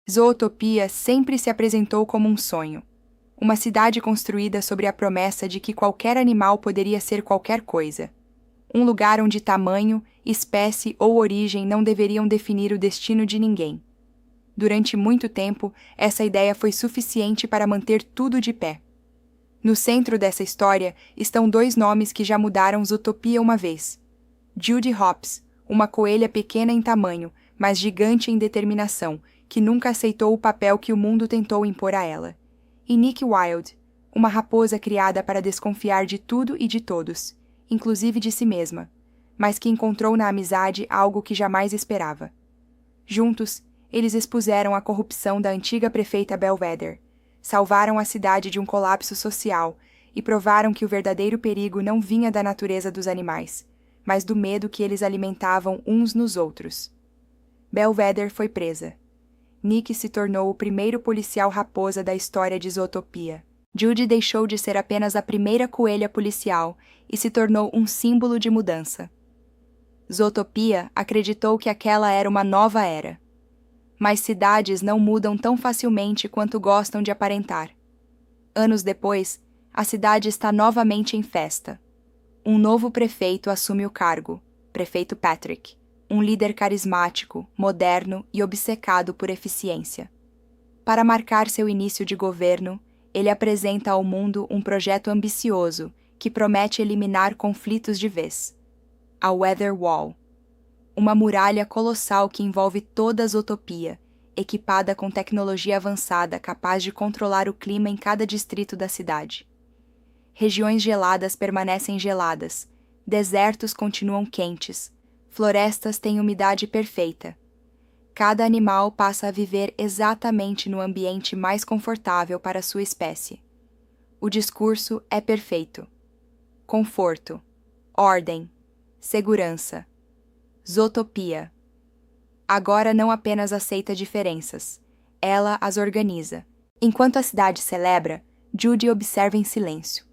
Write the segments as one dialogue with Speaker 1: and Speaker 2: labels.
Speaker 1: Zootopia sempre se apresentou como um sonho. Uma cidade construída sobre a promessa de que qualquer animal poderia ser qualquer coisa. Um lugar onde tamanho, espécie ou origem não deveriam definir o destino de ninguém. Durante muito tempo, essa ideia foi suficiente para manter tudo de pé. No centro dessa história estão dois nomes que já mudaram Zootopia uma vez. Judy Hopps, uma coelha pequena em tamanho, mas gigante em determinação, que nunca aceitou o papel que o mundo tentou impor a ela. E Nick Wilde, uma raposa criada para desconfiar de tudo e de todos, inclusive de si mesma, mas que encontrou na amizade algo que jamais esperava. Juntos, eles expuseram a corrupção da antiga prefeita Belvedere, salvaram a cidade de um colapso social e provaram que o verdadeiro perigo não vinha da natureza dos animais, mas do medo que eles alimentavam uns nos outros. Belvedere foi presa. Nick se tornou o primeiro policial raposa da história de Zootopia. Judy deixou de ser apenas a primeira coelha policial e se tornou um símbolo de mudança. Zootopia acreditou que aquela era uma nova era. Mas cidades não mudam tão facilmente quanto gostam de aparentar. Anos depois, a cidade está novamente em festa. Um novo prefeito assume o cargo, Prefeito Patrick, um líder carismático, moderno e obcecado por eficiência. Para marcar seu início de governo, ele apresenta ao mundo um projeto ambicioso que promete eliminar conflitos de vez. A Weather Wall. Uma muralha colossal que envolve toda a Zootopia, equipada com tecnologia avançada capaz de controlar o clima em cada distrito da cidade. Regiões geladas permanecem geladas, desertos continuam quentes, florestas têm umidade perfeita. Cada animal passa a viver exatamente no ambiente mais confortável para sua espécie. O discurso é perfeito. Conforto, ordem, segurança. Zootopia. Agora não apenas aceita diferenças, ela as organiza. Enquanto a cidade celebra, Judy observa em silêncio.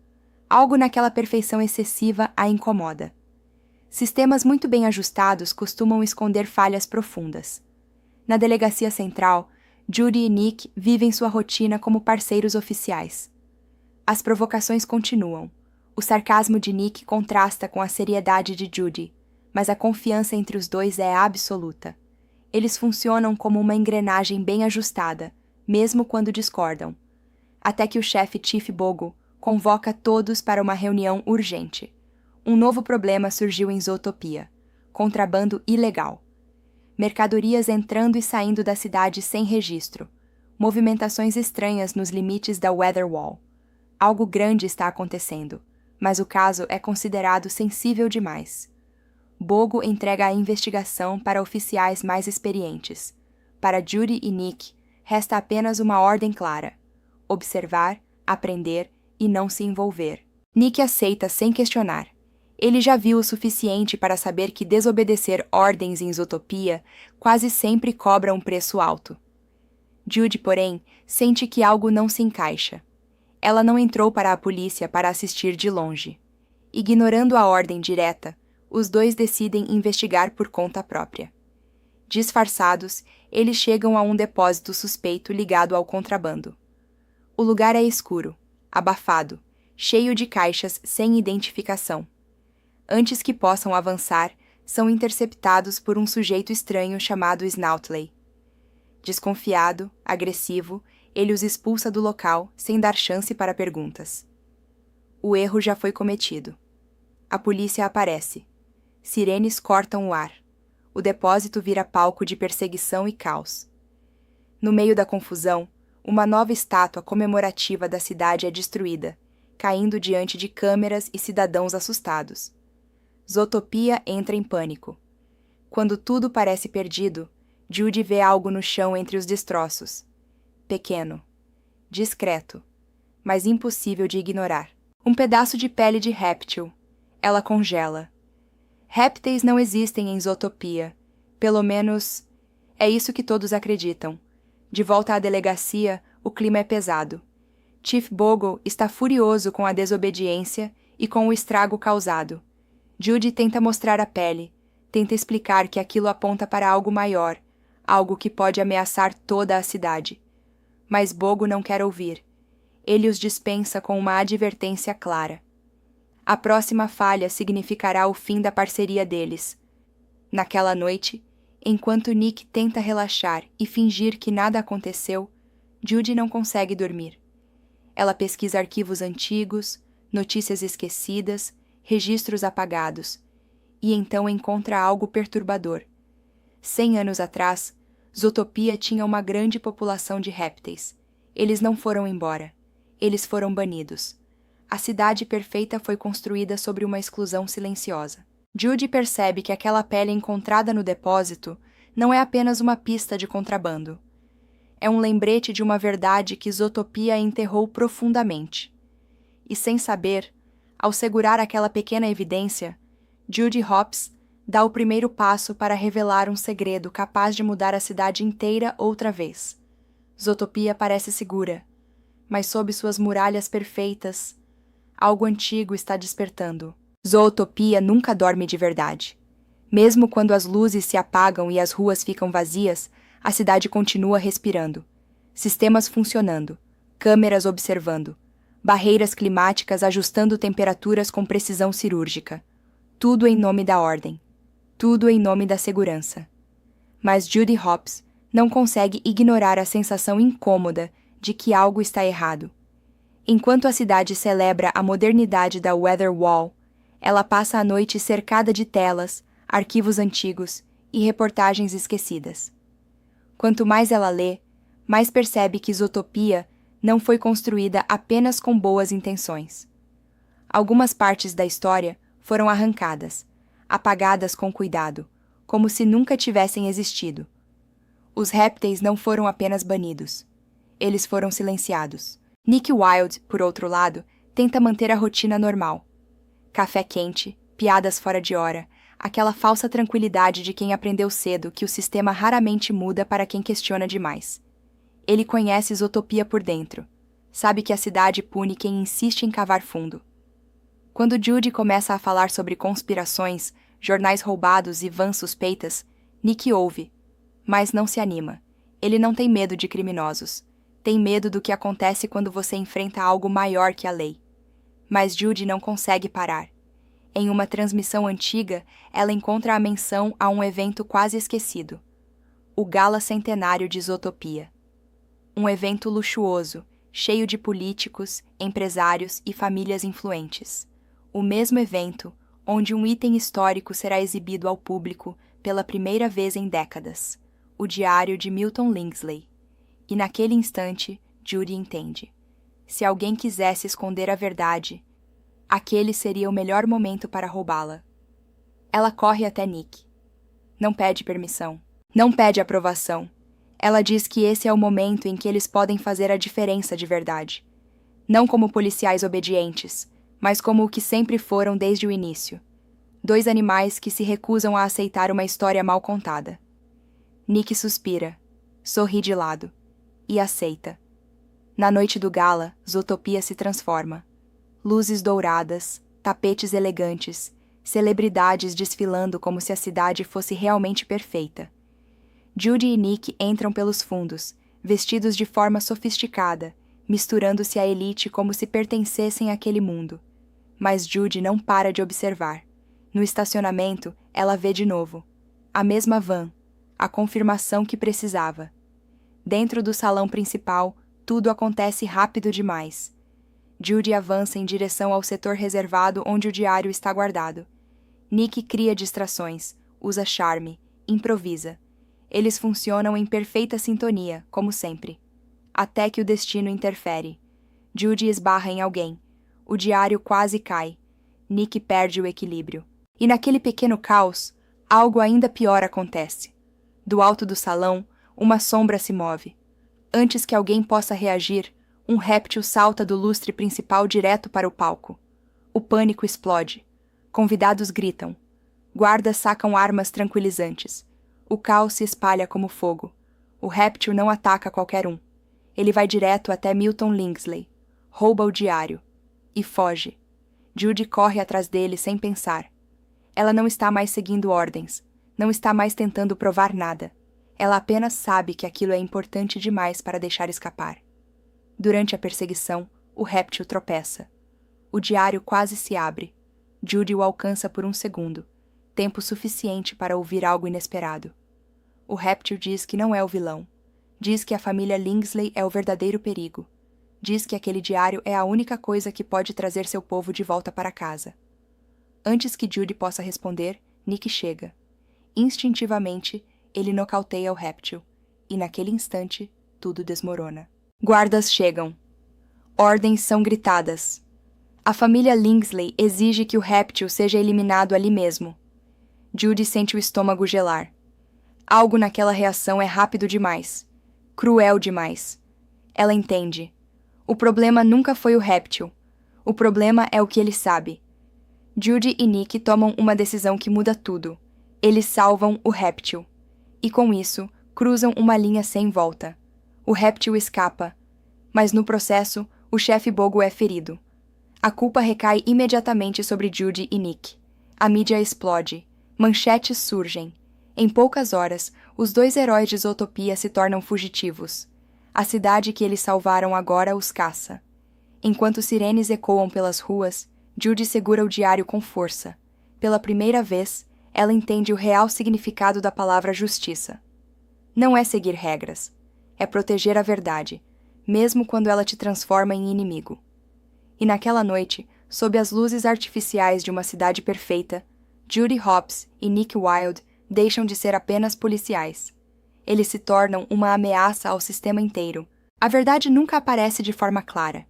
Speaker 1: Algo naquela perfeição excessiva a incomoda. Sistemas muito bem ajustados costumam esconder falhas profundas. Na delegacia central, Judy e Nick vivem sua rotina como parceiros oficiais. As provocações continuam. O sarcasmo de Nick contrasta com a seriedade de Judy, mas a confiança entre os dois é absoluta. Eles funcionam como uma engrenagem bem ajustada, mesmo quando discordam. Até que o chefe Chief Bogo convoca todos para uma reunião urgente. Um novo problema surgiu em Zootopia: contrabando ilegal. Mercadorias entrando e saindo da cidade sem registro. Movimentações estranhas nos limites da Weather Wall. Algo grande está acontecendo, mas o caso é considerado sensível demais. Bogo entrega a investigação para oficiais mais experientes. Para Judy e Nick, resta apenas uma ordem clara: observar, aprender e não se envolver. Nick aceita sem questionar. Ele já viu o suficiente para saber que desobedecer ordens em Zootopia quase sempre cobra um preço alto. Judy, porém, sente que algo não se encaixa. Ela não entrou para a polícia para assistir de longe. Ignorando a ordem direta, os dois decidem investigar por conta própria. Disfarçados, eles chegam a um depósito suspeito ligado ao contrabando. O lugar é escuro, abafado, cheio de caixas sem identificação. Antes que possam avançar, são interceptados por um sujeito estranho chamado Snoutley. Desconfiado, agressivo, ele os expulsa do local sem dar chance para perguntas. O erro já foi cometido. A polícia aparece. Sirenes cortam o ar. O depósito vira palco de perseguição e caos. No meio da confusão, uma nova estátua comemorativa da cidade é destruída, caindo diante de câmeras e cidadãos assustados. Zootopia entra em pânico. Quando tudo parece perdido, Judy vê algo no chão entre os destroços. Pequeno, discreto, mas impossível de ignorar. Um pedaço de pele de réptil. Ela congela. Répteis não existem em Zootopia. Pelo menos, é isso que todos acreditam. De volta à delegacia, o clima é pesado. Chief Bogo está furioso com a desobediência e com o estrago causado. Judy tenta mostrar a pele, tenta explicar que aquilo aponta para algo maior, algo que pode ameaçar toda a cidade. Mas Bogo não quer ouvir. Ele os dispensa com uma advertência clara. A próxima falha significará o fim da parceria deles. Naquela noite, enquanto Nick tenta relaxar e fingir que nada aconteceu, Judy não consegue dormir. Ela pesquisa arquivos antigos, notícias esquecidas, registros apagados, e então encontra algo perturbador. 100 anos atrás, Zootopia tinha uma grande população de répteis. Eles não foram embora. Eles foram banidos. A cidade perfeita foi construída sobre uma exclusão silenciosa. Judy percebe que aquela pele encontrada no depósito não é apenas uma pista de contrabando. É um lembrete de uma verdade que Zootopia enterrou profundamente. E sem saber, ao segurar aquela pequena evidência, Judy Hopps dá o primeiro passo para revelar um segredo capaz de mudar a cidade inteira outra vez. Zootopia parece segura, mas sob suas muralhas perfeitas, algo antigo está despertando. Zootopia nunca dorme de verdade. Mesmo quando as luzes se apagam e as ruas ficam vazias, a cidade continua respirando. Sistemas funcionando, câmeras observando, barreiras climáticas ajustando temperaturas com precisão cirúrgica. Tudo em nome da ordem. Tudo em nome da segurança. Mas Judy Hopps não consegue ignorar a sensação incômoda de que algo está errado. Enquanto a cidade celebra a modernidade da Weather Wall, ela passa a noite cercada de telas, arquivos antigos e reportagens esquecidas. Quanto mais ela lê, mais percebe que Zootopia não foi construída apenas com boas intenções. Algumas partes da história foram arrancadas, apagadas com cuidado, como se nunca tivessem existido. Os répteis não foram apenas banidos. Eles foram silenciados. Nick Wilde, por outro lado, tenta manter a rotina normal. Café quente, piadas fora de hora, aquela falsa tranquilidade de quem aprendeu cedo que o sistema raramente muda para quem questiona demais. Ele conhece Zootopia por dentro. Sabe que a cidade pune quem insiste em cavar fundo. Quando Judy começa a falar sobre conspirações, jornais roubados e vans suspeitas, Nick ouve, mas não se anima. Ele não tem medo de criminosos. Tem medo do que acontece quando você enfrenta algo maior que a lei. Mas Judy não consegue parar. Em uma transmissão antiga, ela encontra a menção a um evento quase esquecido. O Gala Centenário de Zootopia. Um evento luxuoso, cheio de políticos, empresários e famílias influentes. O mesmo evento onde um item histórico será exibido ao público pela primeira vez em décadas. O diário de Milton Lingsley. E naquele instante, Judy entende. Se alguém quisesse esconder a verdade, aquele seria o melhor momento para roubá-la. Ela corre até Nick. Não pede permissão. Não pede aprovação. Ela diz que esse é o momento em que eles podem fazer a diferença de verdade. Não como policiais obedientes, mas como o que sempre foram desde o início. 2 animais que se recusam a aceitar uma história mal contada. Nick suspira, sorri de lado, e aceita. Na noite do gala, Zootopia se transforma. Luzes douradas, tapetes elegantes, celebridades desfilando como se a cidade fosse realmente perfeita. Judy e Nick entram pelos fundos, vestidos de forma sofisticada, misturando-se à elite como se pertencessem àquele mundo. Mas Judy não para de observar. No estacionamento, ela vê de novo. A mesma van, a confirmação que precisava. Dentro do salão principal, tudo acontece rápido demais. Judy avança em direção ao setor reservado onde o diário está guardado. Nick cria distrações, usa charme, improvisa. Eles funcionam em perfeita sintonia, como sempre. Até que o destino interfere. Judy esbarra em alguém. O diário quase cai. Nick perde o equilíbrio. E naquele pequeno caos, algo ainda pior acontece. Do alto do salão, uma sombra se move. Antes que alguém possa reagir, um réptil salta do lustre principal direto para o palco. O pânico explode. Convidados gritam. Guardas sacam armas tranquilizantes. O caos se espalha como fogo. O réptil não ataca qualquer um. Ele vai direto até Milton Lingsley, rouba o diário e foge. Judy corre atrás dele sem pensar. Ela não está mais seguindo ordens, não está mais tentando provar nada. Ela apenas sabe que aquilo é importante demais para deixar escapar. Durante a perseguição, o réptil tropeça. O diário quase se abre. Judy o alcança por um segundo, tempo suficiente para ouvir algo inesperado. O réptil diz que não é o vilão. Diz que a família Lingsley é o verdadeiro perigo. Diz que aquele diário é a única coisa que pode trazer seu povo de volta para casa. Antes que Judy possa responder, Nick chega. Instintivamente, ele nocauteia o réptil, e naquele instante, tudo desmorona. Guardas chegam. Ordens são gritadas. A família Lingsley exige que o réptil seja eliminado ali mesmo. Judy sente o estômago gelar. Algo naquela reação é rápido demais. Cruel demais. Ela entende. O problema nunca foi o réptil. O problema é o que ele sabe. Judy e Nick tomam uma decisão que muda tudo. Eles salvam o réptil. E com isso, cruzam uma linha sem volta. O réptil escapa. Mas no processo, o chefe Bogo é ferido. A culpa recai imediatamente sobre Judy e Nick. A mídia explode. Manchetes surgem. Em poucas horas, os dois heróis de Zootopia se tornam fugitivos. A cidade que eles salvaram agora os caça. Enquanto sirenes ecoam pelas ruas, Judy segura o diário com força. Pela primeira vez, ela entende o real significado da palavra justiça. Não é seguir regras. É proteger a verdade, mesmo quando ela te transforma em inimigo. E naquela noite, sob as luzes artificiais de uma cidade perfeita, Judy Hopps e Nick Wilde deixam de ser apenas policiais. Eles se tornam uma ameaça ao sistema inteiro. A verdade nunca aparece de forma clara.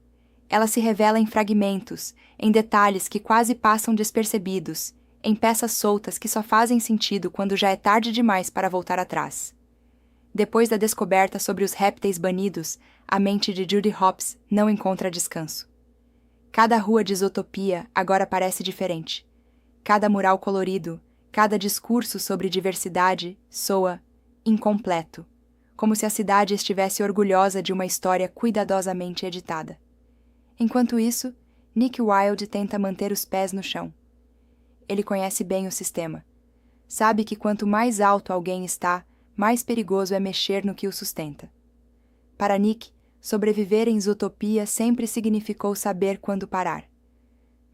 Speaker 1: Ela se revela em fragmentos, em detalhes que quase passam despercebidos, em peças soltas que só fazem sentido quando já é tarde demais para voltar atrás. Depois da descoberta sobre os répteis banidos, a mente de Judy Hopps não encontra descanso. Cada rua de Zootopia agora parece diferente. Cada mural colorido, cada discurso sobre diversidade soa incompleto, como se a cidade estivesse orgulhosa de uma história cuidadosamente editada. Enquanto isso, Nick Wilde tenta manter os pés no chão. Ele conhece bem o sistema. Sabe que quanto mais alto alguém está, mais perigoso é mexer no que o sustenta. Para Nick, sobreviver em Zootopia sempre significou saber quando parar.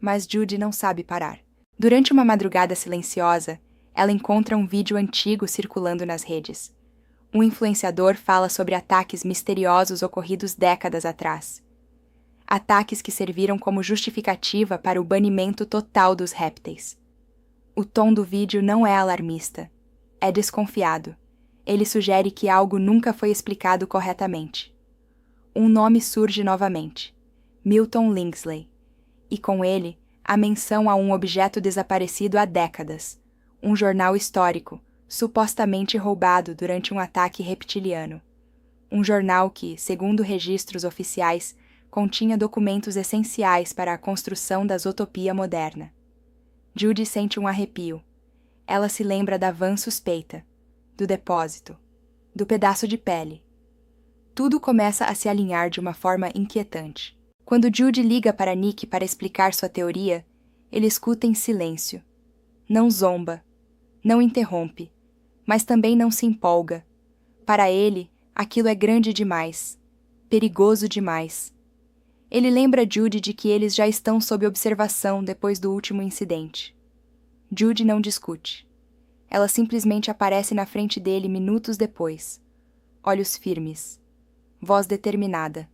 Speaker 1: Mas Judy não sabe parar. Durante uma madrugada silenciosa, ela encontra um vídeo antigo circulando nas redes. Um influenciador fala sobre ataques misteriosos ocorridos décadas atrás. Ataques que serviram como justificativa para o banimento total dos répteis. O tom do vídeo não é alarmista. É desconfiado. Ele sugere que algo nunca foi explicado corretamente. Um nome surge novamente. Milton Lingsley. E com ele, a menção a um objeto desaparecido há décadas. Um jornal histórico, supostamente roubado durante um ataque reptiliano. Um jornal que, segundo registros oficiais, continha documentos essenciais para a construção da Zootopia moderna. Judy sente um arrepio. Ela se lembra da van suspeita, do depósito, do pedaço de pele. Tudo começa a se alinhar de uma forma inquietante. Quando Judy liga para Nick para explicar sua teoria, ele escuta em silêncio. Não zomba. Não interrompe, mas também não se empolga. Para ele, aquilo é grande demais, perigoso demais. Ele lembra Judy de que eles já estão sob observação depois do último incidente. Judy não discute. Ela simplesmente aparece na frente dele minutos depois. Olhos firmes. Voz determinada.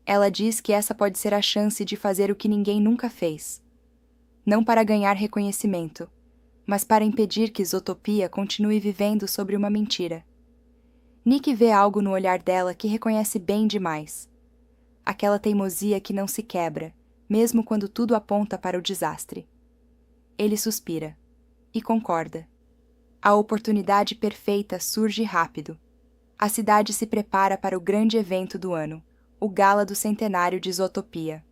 Speaker 1: Ela diz que essa pode ser a chance de fazer o que ninguém nunca fez. Não para ganhar reconhecimento, mas para impedir que Zootopia continue vivendo sobre uma mentira. Nick vê algo no olhar dela que reconhece bem demais. Aquela teimosia que não se quebra, mesmo quando tudo aponta para o desastre. Ele suspira. E concorda. A oportunidade perfeita surge rápido. A cidade se prepara para o grande evento do ano, o Gala do Centenário de Zootopia.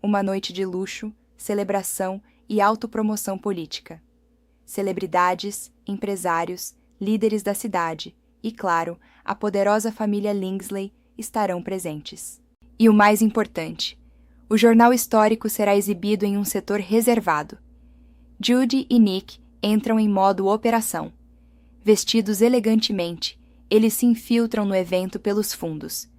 Speaker 1: Uma noite de luxo, celebração e autopromoção política. Celebridades, empresários, líderes da cidade e, claro, a poderosa família Lingsley estarão presentes. E o mais importante, o jornal histórico será exibido em um setor reservado. Judy e Nick entram em modo operação. Vestidos elegantemente, Eles se infiltram no evento pelos fundos.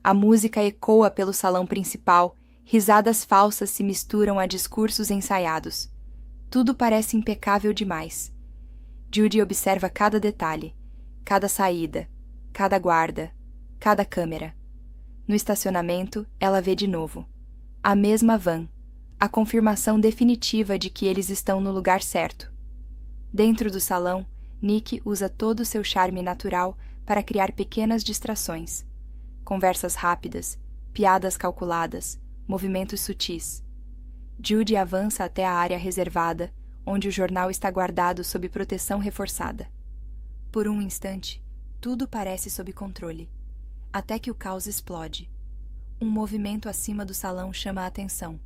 Speaker 1: A música ecoa pelo salão principal, risadas falsas se misturam a discursos ensaiados. Tudo parece impecável demais. Judy observa cada detalhe, cada saída, cada guarda, cada câmera. No estacionamento, ela vê de novo. A mesma van, a confirmação definitiva de que eles estão no lugar certo. Dentro do salão, Nick usa todo o seu charme natural para criar pequenas distrações. Conversas rápidas, piadas calculadas, movimentos sutis. Judy avança até a área reservada, onde o jornal está guardado sob proteção reforçada. Por um instante, tudo parece sob controle, até que o caos explode. Um movimento acima do salão chama a atenção.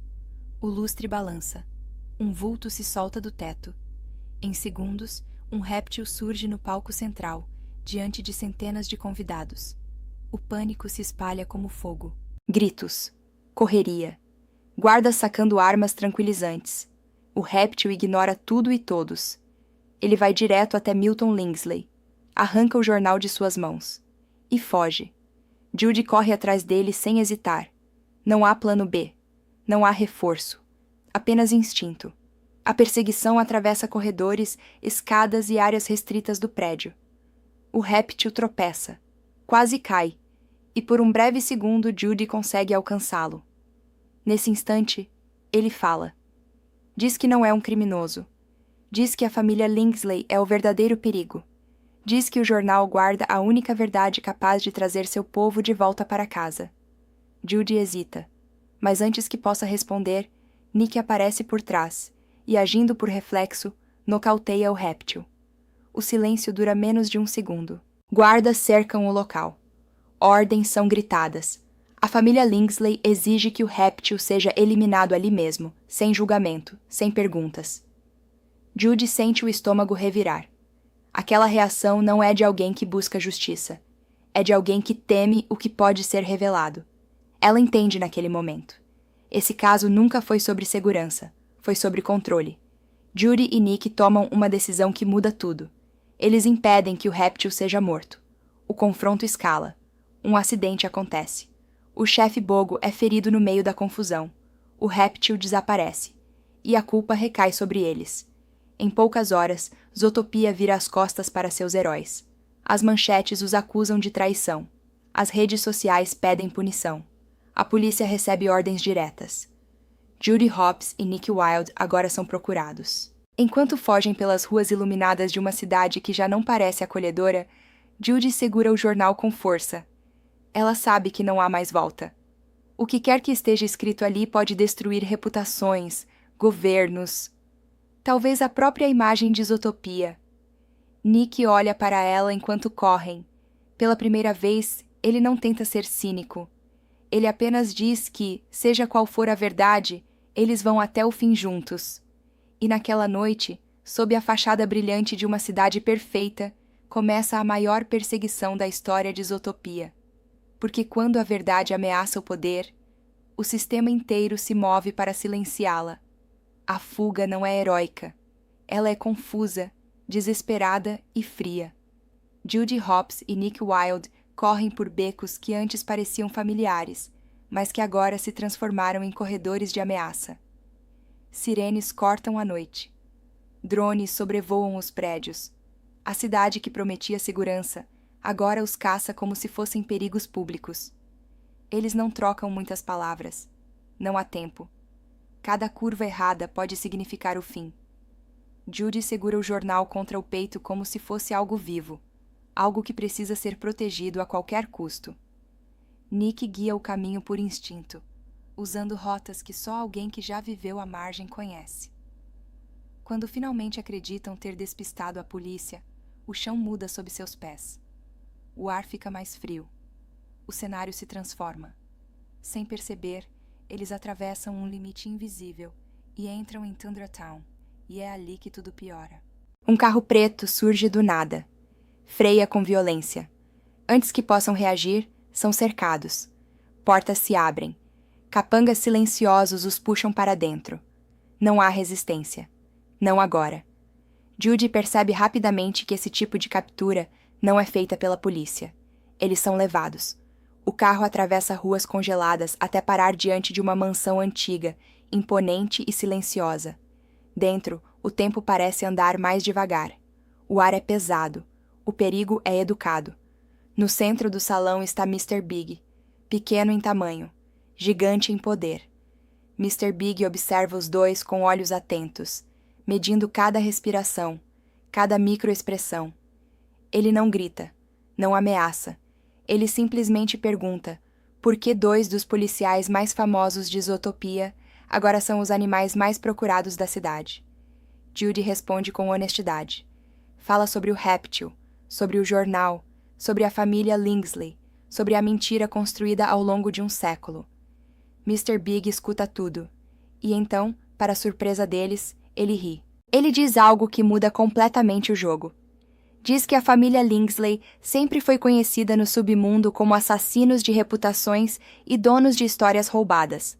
Speaker 1: O lustre balança. Um vulto se solta do teto. Em segundos, um réptil surge no palco central, diante de centenas de convidados. O pânico se espalha como fogo. Gritos. Correria. Guardas sacando armas tranquilizantes. O réptil ignora tudo e todos. Ele vai direto até Milton Lingsley. Arranca o jornal de suas mãos. E foge. Judy corre atrás dele sem hesitar. Não há plano B. Não há reforço. Apenas instinto. A perseguição atravessa corredores, escadas e áreas restritas do prédio. O réptil tropeça. Quase cai. E por um breve segundo Judy consegue alcançá-lo. Nesse instante, ele fala. Diz que não é um criminoso. Diz que a família Lingsley é o verdadeiro perigo. Diz que o jornal guarda a única verdade capaz de trazer seu povo de volta para casa. Judy hesita, mas antes que possa responder, Nick aparece por trás e, agindo por reflexo, nocauteia o réptil. O silêncio dura menos de um segundo. Guardas cercam o local. Ordens são gritadas. A família Lingsley exige que o réptil seja eliminado ali mesmo, sem julgamento, sem perguntas. Judy sente o estômago revirar. Aquela reação não é de alguém que busca justiça. É de alguém que teme o que pode ser revelado. Ela entende naquele momento. Esse caso nunca foi sobre segurança, foi sobre controle. Judy e Nick tomam uma decisão que muda tudo. Eles impedem que o réptil seja morto. O confronto escala. Um acidente acontece. O chefe Bogo é ferido no meio da confusão. O réptil desaparece. E a culpa recai sobre eles. Em poucas horas, Zootopia vira as costas para seus heróis. As manchetes os acusam de traição. As redes sociais pedem punição. A polícia recebe ordens diretas. Judy Hopps e Nick Wilde agora são procurados. Enquanto fogem pelas ruas iluminadas de uma cidade que já não parece acolhedora, Judy segura o jornal com força. Ela sabe que não há mais volta. O que quer que esteja escrito ali pode destruir reputações, governos, talvez a própria imagem de Zootopia. Nick olha para ela enquanto correm. Pela primeira vez, ele não tenta ser cínico. Ele apenas diz que, seja qual for a verdade, eles vão até o fim juntos. E naquela noite, sob a fachada brilhante de uma cidade perfeita, começa a maior perseguição da história de Zootopia. Porque quando a verdade ameaça o poder, o sistema inteiro se move para silenciá-la. A fuga não é heróica. Ela é confusa, desesperada e fria. Judy Hopps e Nick Wilde correm por becos que antes pareciam familiares, mas que agora se transformaram em corredores de ameaça. Sirenes cortam a noite. Drones sobrevoam os prédios. A cidade que prometia segurança agora os caça como se fossem perigos públicos. Eles não trocam muitas palavras. Não há tempo. Cada curva errada pode significar o fim. Judy segura o jornal contra o peito como se fosse algo vivo, algo que precisa ser protegido a qualquer custo. Nick guia o caminho por instinto, usando rotas que só alguém que já viveu à margem conhece. Quando finalmente acreditam ter despistado a polícia, o chão muda sob seus pés. O ar fica mais frio. O cenário se transforma. Sem perceber, eles atravessam um limite invisível e entram em Tundra Town, e é ali que tudo piora. Um carro preto surge do nada. Freia com violência. Antes que possam reagir, são cercados. Portas se abrem. Capangas silenciosos os puxam para dentro. Não há resistência. Não agora. Judy percebe rapidamente que esse tipo de captura Não é feita pela polícia. Eles são levados. O carro atravessa ruas congeladas até parar diante de uma mansão antiga, imponente e silenciosa. Dentro, o tempo parece andar mais devagar. O ar é pesado. O perigo é educado. No centro do salão está Mr. Big, pequeno em tamanho, gigante em poder. Mr. Big observa os dois com olhos atentos, medindo cada respiração, cada microexpressão. Ele não grita, não ameaça. Ele simplesmente pergunta por que dois dos policiais mais famosos de Zootopia agora são os animais mais procurados da cidade. Judy responde com honestidade. Fala sobre o réptil, sobre o jornal, sobre a família Lingsley, sobre a mentira construída ao longo de um século. Mr. Big escuta tudo, e então, para surpresa deles, ele ri. Ele diz algo que muda completamente o jogo. Diz que a família Lingsley sempre foi conhecida no submundo como assassinos de reputações e donos de histórias roubadas.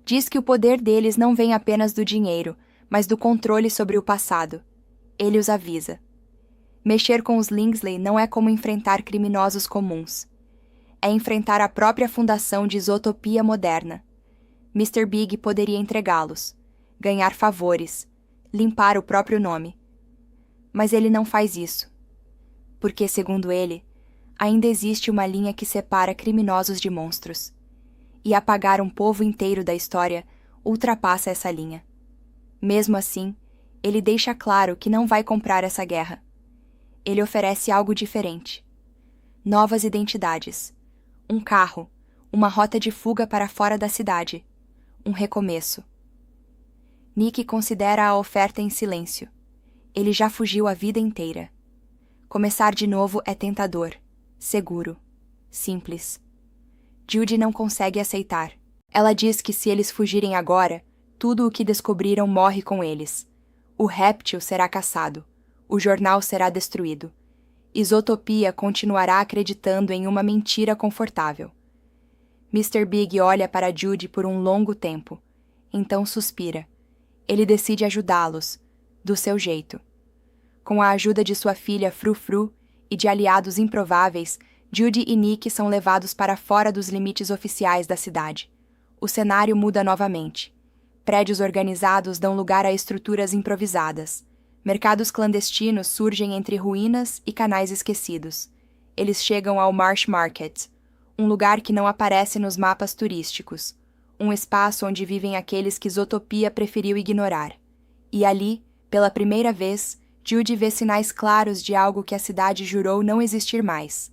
Speaker 1: Diz que o poder deles não vem apenas do dinheiro, mas do controle sobre o passado. Ele os avisa. Mexer com os Lingsley não é como enfrentar criminosos comuns. É enfrentar a própria fundação de Zootopia moderna. Mr. Big poderia entregá-los, ganhar favores, limpar o próprio nome. Mas ele não faz isso. Porque, segundo ele, ainda existe uma linha que separa criminosos de monstros. E apagar um povo inteiro da história ultrapassa essa linha. Mesmo assim, ele deixa claro que não vai comprar essa guerra. Ele oferece algo diferente. Novas identidades. Um carro, uma rota de fuga para fora da cidade. Um recomeço. Nick considera a oferta em silêncio. Ele já fugiu a vida inteira. Começar de novo é tentador, seguro, simples. Judy não consegue aceitar. Ela diz que se eles fugirem agora, tudo o que descobriram morre com eles. O réptil será caçado. O jornal será destruído. Zootopia continuará acreditando em uma mentira confortável. Mr. Big olha para Judy por um longo tempo. Então suspira. Ele decide ajudá-los, do seu jeito. Com a ajuda de sua filha Frufru e de aliados improváveis, Judy e Nick são levados para fora dos limites oficiais da cidade. O cenário muda novamente. Prédios organizados dão lugar a estruturas improvisadas. Mercados clandestinos surgem entre ruínas e canais esquecidos. Eles chegam ao Marsh Market, um lugar que não aparece nos mapas turísticos, um espaço onde vivem aqueles que Zootopia preferiu ignorar. E ali, pela primeira vez, Judy vê sinais claros de algo que a cidade jurou não existir mais.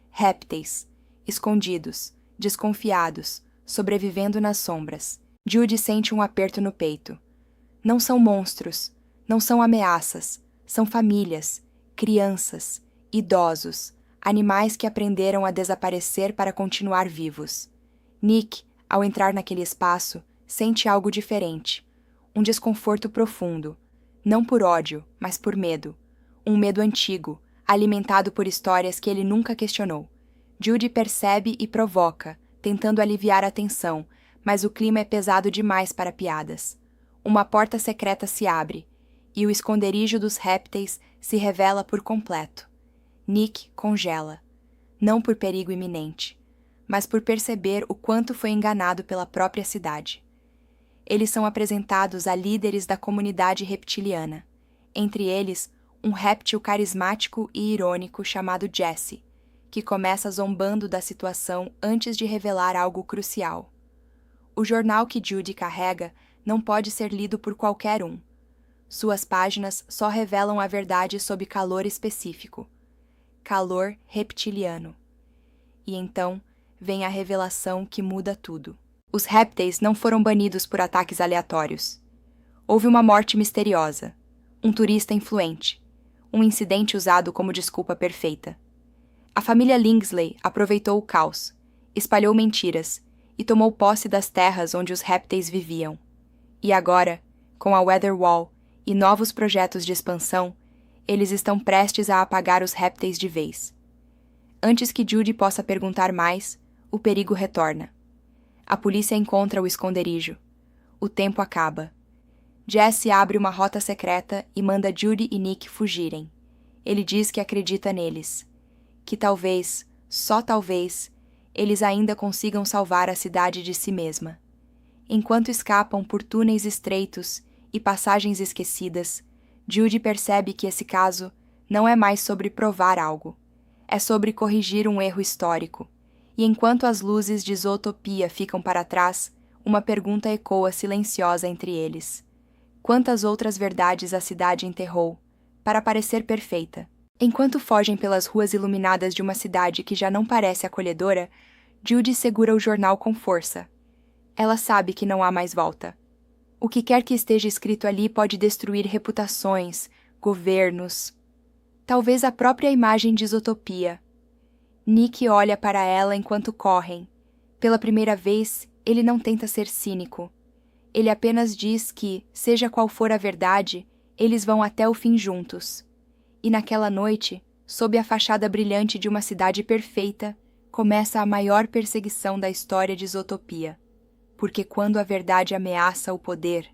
Speaker 1: Répteis, escondidos, desconfiados, sobrevivendo nas sombras. Judy sente um aperto no peito. Não são monstros, não são ameaças, são famílias, crianças, idosos, animais que aprenderam a desaparecer para continuar vivos. Nick, ao entrar naquele espaço, sente algo diferente, um desconforto profundo, não por ódio, mas por medo. Um medo antigo, alimentado por histórias que ele nunca questionou. Judy percebe e provoca, tentando aliviar a tensão, mas o clima é pesado demais para piadas. Uma porta secreta se abre, e o esconderijo dos répteis se revela por completo. Nick congela, não por perigo iminente, mas por perceber o quanto foi enganado pela própria cidade. Eles são apresentados a líderes da comunidade reptiliana, entre eles um réptil carismático e irônico chamado Jesse, que começa zombando da situação antes de revelar algo crucial. O jornal que Judy carrega não pode ser lido por qualquer um. Suas páginas só revelam a verdade sob calor específico. Calor reptiliano. E então vem a revelação que muda tudo. Os répteis não foram banidos por ataques aleatórios. Houve uma morte misteriosa, um turista influente, um incidente usado como desculpa perfeita. A família Lingsley aproveitou o caos, espalhou mentiras e tomou posse das terras onde os répteis viviam. E agora, com a Weather Wall e novos projetos de expansão, eles estão prestes a apagar os répteis de vez. Antes que Judy possa perguntar mais, o perigo retorna. A polícia encontra o esconderijo. O tempo acaba. Jesse abre uma rota secreta e manda Judy e Nick fugirem. Ele diz que acredita neles. que talvez, só talvez, eles ainda consigam salvar a cidade de si mesma. Enquanto escapam por túneis estreitos e passagens esquecidas, Judy percebe que esse caso não é mais sobre provar algo, é sobre corrigir um erro histórico. E enquanto as luzes de Zootopia ficam para trás, uma pergunta ecoa silenciosa entre eles. Quantas outras verdades a cidade enterrou, para parecer perfeita? Enquanto fogem pelas ruas iluminadas de uma cidade que já não parece acolhedora, Judy segura o jornal com força. Ela sabe que não há mais volta. O que quer que esteja escrito ali pode destruir reputações, governos, talvez a própria imagem de Zootopia. Nick olha para ela enquanto correm. Pela primeira vez, ele não tenta ser cínico. Ele apenas diz que, seja qual for a verdade, eles vão até o fim juntos. E naquela noite, sob a fachada brilhante de uma cidade perfeita, começa a maior perseguição da história de Zootopia. Porque quando a verdade ameaça o poder,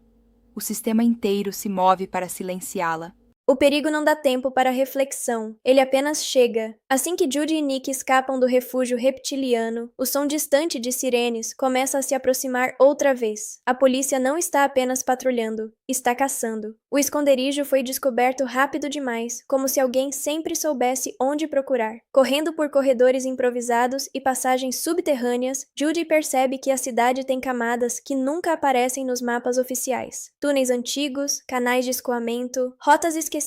Speaker 1: o sistema inteiro se move para silenciá-la.
Speaker 2: O perigo não dá tempo para reflexão, ele apenas chega. Assim que Judy e Nick escapam do refúgio reptiliano, o som distante de sirenes começa a se aproximar outra vez. A polícia não está apenas patrulhando, está caçando. O esconderijo foi descoberto rápido demais, como se alguém sempre soubesse onde procurar. Correndo por corredores improvisados e passagens subterrâneas, Judy percebe que a cidade tem camadas que nunca aparecem nos mapas oficiais. Túneis antigos, canais de escoamento, rotas esquecidas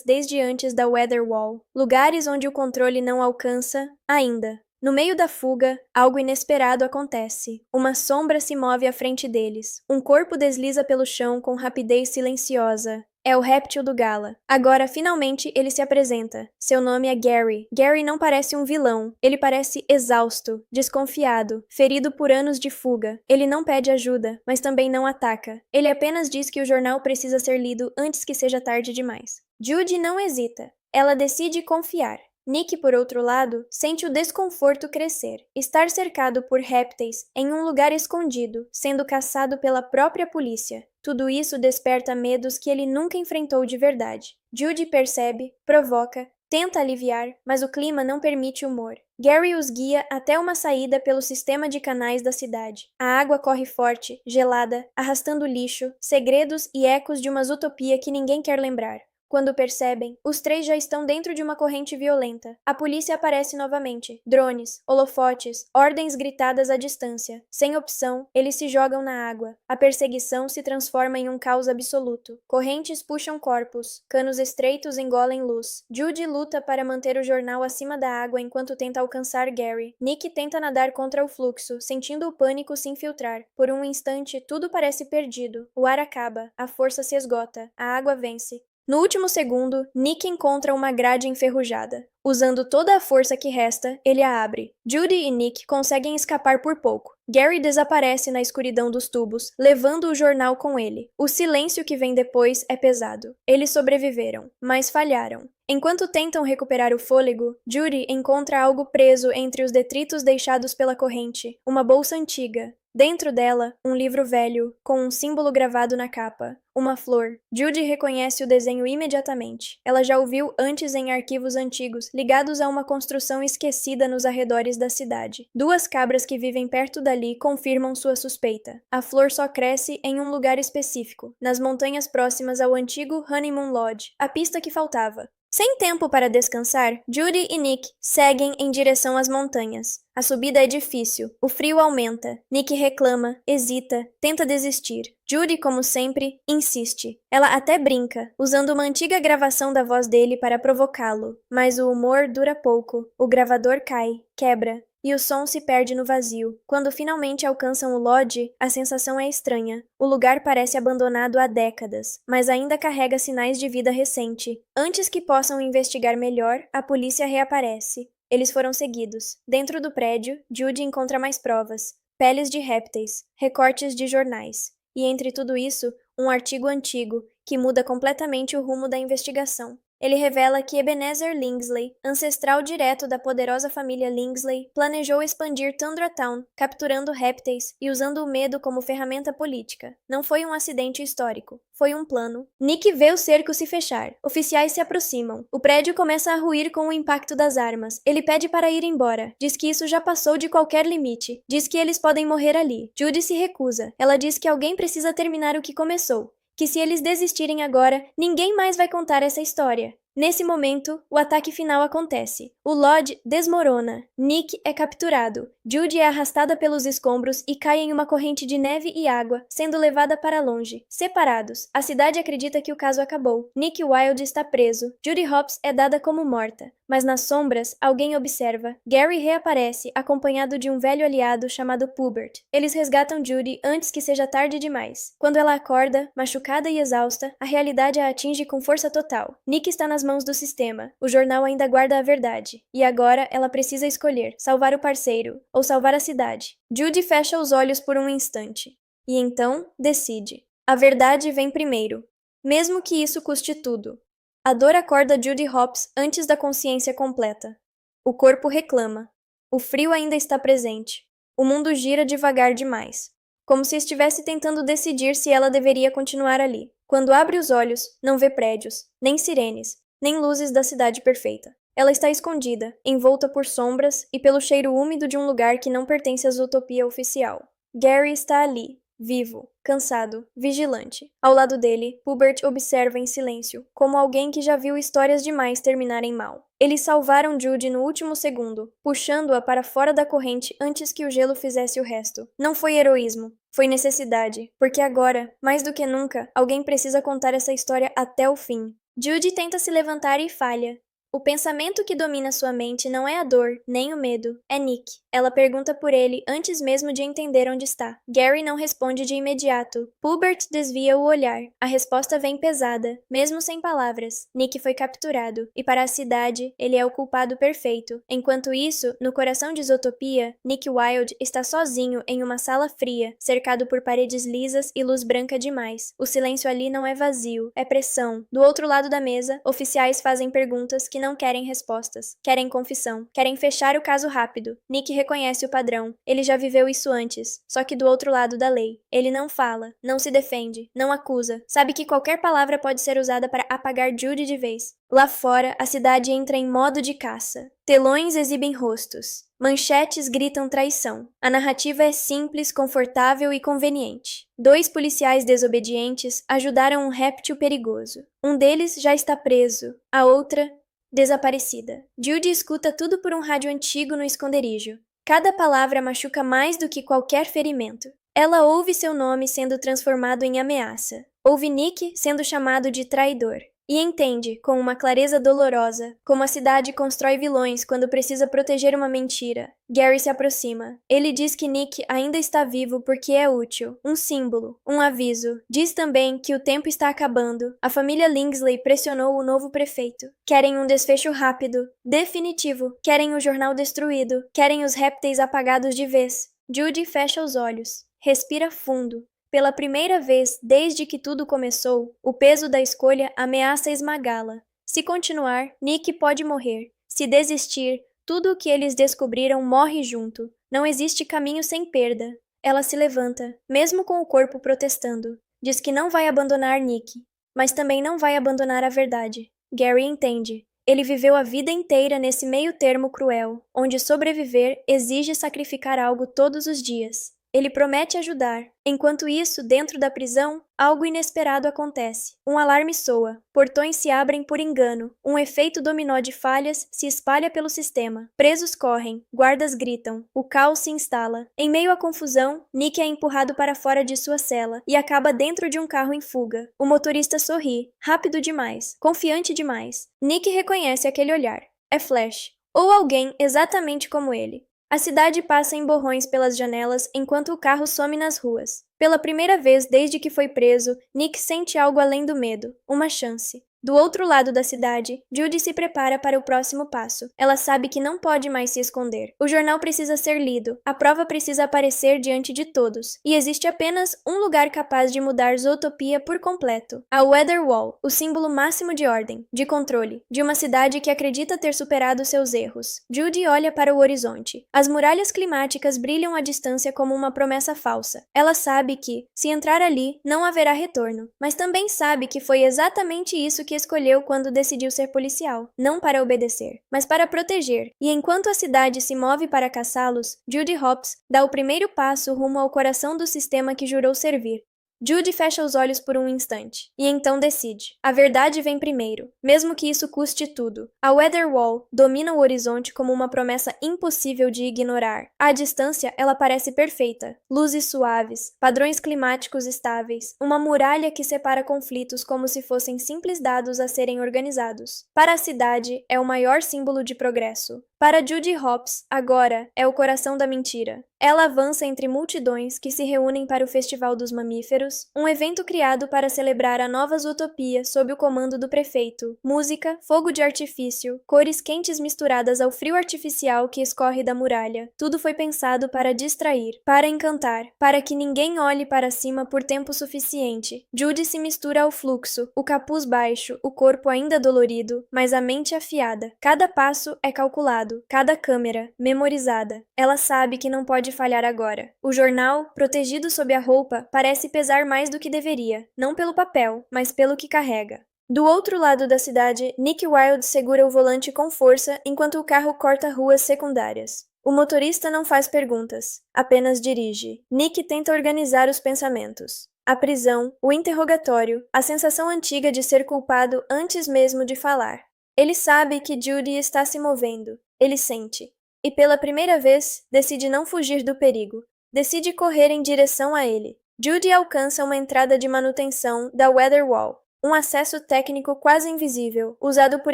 Speaker 2: desde antes da Weather Wall, lugares onde o controle não alcança ainda. No meio da fuga, algo inesperado acontece. Uma sombra se move à frente deles. Um corpo desliza pelo chão com rapidez silenciosa. É o réptil do Gala. Agora, finalmente, ele se apresenta. Seu nome é Gary. Gary não parece um vilão. Ele parece exausto, desconfiado, ferido por anos de fuga. Ele não pede ajuda, mas também não ataca. Ele apenas diz que o jornal precisa ser lido antes que seja tarde demais. Judy não hesita. Ela decide confiar. Nick, por outro lado, sente o desconforto crescer. Estar cercado por répteis em um lugar escondido, sendo caçado pela própria polícia. Tudo isso desperta medos que ele nunca enfrentou de verdade. Judy percebe, provoca, tenta aliviar, mas o clima não permite humor. Gary os guia até uma saída pelo sistema de canais da cidade. A água corre forte, gelada, arrastando lixo, segredos e ecos de uma utopia que ninguém quer lembrar. Quando percebem, os três já estão dentro de uma corrente violenta. A polícia aparece novamente. Drones, holofotes, ordens gritadas à distância. Sem opção, eles se jogam na água. A perseguição se transforma em um caos absoluto. Correntes puxam corpos. Canos estreitos engolem luz. Judy luta para manter o jornal acima da água enquanto tenta alcançar Gary. Nick tenta nadar contra o fluxo, sentindo o pânico se infiltrar. Por um instante, tudo parece perdido. O ar acaba. A força se esgota. A água vence. No último segundo, Nick encontra uma grade enferrujada. Usando toda a força que resta, ele a abre. Judy e Nick conseguem escapar por pouco. Gary desaparece na escuridão dos tubos, levando o jornal com ele. O silêncio que vem depois é pesado. Eles sobreviveram, mas falharam. Enquanto tentam recuperar o fôlego, Judy encontra algo preso entre os detritos deixados pela corrente, uma bolsa antiga. Dentro dela, um livro velho, com um símbolo gravado na capa. Uma flor. Judy reconhece o desenho imediatamente. Ela já o viu antes em arquivos antigos, ligados a uma construção esquecida nos arredores da cidade. Duas cabras que vivem perto dali confirmam sua suspeita. A flor só cresce em um lugar específico, nas montanhas próximas ao antigo Honeymoon Lodge, a pista que faltava. Sem tempo para descansar, Judy e Nick seguem em direção às montanhas. A subida é difícil, o frio aumenta. Nick reclama, hesita, tenta desistir. Judy, como sempre, insiste. Ela até brinca, usando uma antiga gravação da voz dele para provocá-lo. Mas o humor dura pouco. O gravador cai, quebra, e o som se perde no vazio. Quando finalmente alcançam o lodge, a sensação é estranha. O lugar parece abandonado há décadas, mas ainda carrega sinais de vida recente. Antes que possam investigar melhor, a polícia reaparece. Eles foram seguidos. Dentro do prédio, Judy encontra mais provas. Peles de répteis, recortes de jornais. E entre tudo isso, um artigo antigo, que muda completamente o rumo da investigação. Ele revela que Ebenezer Lingsley, ancestral direto da poderosa família Lingsley, planejou expandir Tundra Town, capturando répteis e usando o medo como ferramenta política. Não foi um acidente histórico, foi um plano. Nick vê o cerco se fechar. Oficiais se aproximam. O prédio começa a ruir com o impacto das armas. Ele pede para ir embora. Diz que isso já passou de qualquer limite. Diz que eles podem morrer ali. Judy se recusa. Ela diz que alguém precisa terminar o que começou. Que se eles desistirem agora, ninguém mais vai contar essa história. Nesse momento, o ataque final acontece. O Lodge desmorona. Nick é capturado. Judy é arrastada pelos escombros e cai em uma corrente de neve e água, sendo levada para longe. Separados, a cidade acredita que o caso acabou. Nick Wilde está preso. Judy Hopps é dada como morta. Mas nas sombras, alguém observa. Gary reaparece, acompanhado de um velho aliado chamado Pubert. Eles resgatam Judy antes que seja tarde demais. Quando ela acorda, machucada e exausta, a realidade a atinge com força total. Nick está nas mãos do sistema. O jornal ainda guarda a verdade. E agora ela precisa escolher: salvar o parceiro ou salvar a cidade. Judy fecha os olhos por um instante. E então, decide. A verdade vem primeiro. Mesmo que isso custe tudo. A dor acorda Judy Hopps antes da consciência completa. O corpo reclama. O frio ainda está presente. O mundo gira devagar demais. Como se estivesse tentando decidir se ela deveria continuar ali. Quando abre os olhos, não vê prédios, nem sirenes, nem luzes da cidade perfeita. Ela está escondida, envolta por sombras e pelo cheiro úmido de um lugar que não pertence à Zootopia oficial. Gary está ali, vivo, cansado, vigilante. Ao lado dele, Pubert observa em silêncio, como alguém que já viu histórias demais terminarem mal. Eles salvaram Judy no último segundo, puxando-a para fora da corrente antes que o gelo fizesse o resto. Não foi heroísmo, foi necessidade, porque agora, mais do que nunca, alguém precisa contar essa história até o fim. Judy tenta se levantar e falha. O pensamento que domina sua mente não é a dor, nem o medo, é Nick. Ela pergunta por ele antes mesmo de entender onde está. Gary não responde de imediato. Pubert desvia o olhar. A resposta vem pesada, mesmo sem palavras. Nick foi capturado, e para a cidade, ele é o culpado perfeito. Enquanto isso, no coração de Zootopia, Nick Wilde está sozinho em uma sala fria, cercado por paredes lisas e luz branca demais. O silêncio ali não é vazio, é pressão. Do outro lado da mesa, oficiais fazem perguntas que não querem respostas, querem confissão, querem fechar o caso rápido. Nick reconhece o padrão, ele já viveu isso antes, só que do outro lado da lei. Ele não fala, não se defende, não acusa, sabe que qualquer palavra pode ser usada para apagar Judy de vez. Lá fora, a cidade entra em modo de caça. Telões exibem rostos. Manchetes gritam traição. A narrativa é simples, confortável e conveniente. 2 policiais desobedientes ajudaram um réptil perigoso. Um deles já está preso, a outra desaparecida. Judy escuta tudo por um rádio antigo no esconderijo. Cada palavra machuca mais do que qualquer ferimento. Ela ouve seu nome sendo transformado em ameaça. Ouve Nick sendo chamado de traidor. E entende, com uma clareza dolorosa, como a cidade constrói vilões quando precisa proteger uma mentira. Gary se aproxima. Ele diz que Nick ainda está vivo porque é útil, um símbolo, um aviso. Diz também que o tempo está acabando. A família Lingsley pressionou o novo prefeito. Querem um desfecho rápido, definitivo. Querem o jornal destruído. Querem os répteis apagados de vez. Judy fecha os olhos. Respira fundo. Pela primeira vez desde que tudo começou, o peso da escolha ameaça esmagá-la. Se continuar, Nick pode morrer. Se desistir, tudo o que eles descobriram morre junto. Não existe caminho sem perda. Ela se levanta, mesmo com o corpo protestando. Diz que não vai abandonar Nick, mas também não vai abandonar a verdade. Gary entende. Ele viveu a vida inteira nesse meio termo cruel, onde sobreviver exige sacrificar algo todos os dias. Ele promete ajudar. Enquanto isso, dentro da prisão, algo inesperado acontece. Um alarme soa. Portões se abrem por engano. Um efeito dominó de falhas se espalha pelo sistema. Presos correm. Guardas gritam. O caos se instala. Em meio à confusão, Nick é empurrado para fora de sua cela e acaba dentro de um carro em fuga. O motorista sorri. Rápido demais. Confiante demais. Nick reconhece aquele olhar. É Flash. Ou alguém exatamente como ele. A cidade passa em borrões pelas janelas enquanto o carro some nas ruas. Pela primeira vez desde que foi preso, Nick sente algo além do medo, uma chance. Do outro lado da cidade, Judy se prepara para o próximo passo. Ela sabe que não pode mais se esconder. O jornal precisa ser lido, a prova precisa aparecer diante de todos, e existe apenas um lugar capaz de mudar Zootopia por completo: a Weather Wall, o símbolo máximo de ordem, de controle, de uma cidade que acredita ter superado seus erros. Judy olha para o horizonte. As muralhas climáticas brilham à distância como uma promessa falsa. Ela sabe que, se entrar ali, não haverá retorno, mas também sabe que foi exatamente isso que escolheu quando decidiu ser policial, não para obedecer, mas para proteger. E enquanto a cidade se move para caçá-los, Judy Hopps dá o primeiro passo rumo ao coração do sistema que jurou servir. Judy fecha os olhos por um instante, e então decide. A verdade vem primeiro, mesmo que isso custe tudo. A Weather Wall domina o horizonte como uma promessa impossível de ignorar. À distância, ela parece perfeita. Luzes suaves, padrões climáticos estáveis, uma muralha que separa conflitos como se fossem simples dados a serem organizados. Para a cidade, é o maior símbolo de progresso. Para Judy Hopps, agora, é o coração da mentira. Ela avança entre multidões que se reúnem para o Festival dos Mamíferos, um evento criado para celebrar a nova Zootopia sob o comando do prefeito. Música, fogo de artifício, cores quentes misturadas ao frio artificial que escorre da muralha. Tudo foi pensado para distrair, para encantar, para que ninguém olhe para cima por tempo suficiente. Judy se mistura ao fluxo, o capuz baixo, o corpo ainda dolorido, mas a mente afiada. Cada passo é calculado. Cada câmera, memorizada. Ela sabe que não pode falhar agora. O jornal, protegido sob a roupa, parece pesar mais do que deveria, não pelo papel, mas pelo que carrega. Do outro lado da cidade, Nick Wilde segura o volante com força enquanto o carro corta ruas secundárias. O motorista não faz perguntas, apenas dirige. Nick tenta organizar os pensamentos. A prisão, o interrogatório, a sensação antiga de ser culpado antes mesmo de falar. Ele sabe que Judy está se movendo. Ele sente. E pela primeira vez, decide não fugir do perigo. Decide correr em direção a ele. Judy alcança uma entrada de manutenção da Weather Wall. Um acesso técnico quase invisível, usado por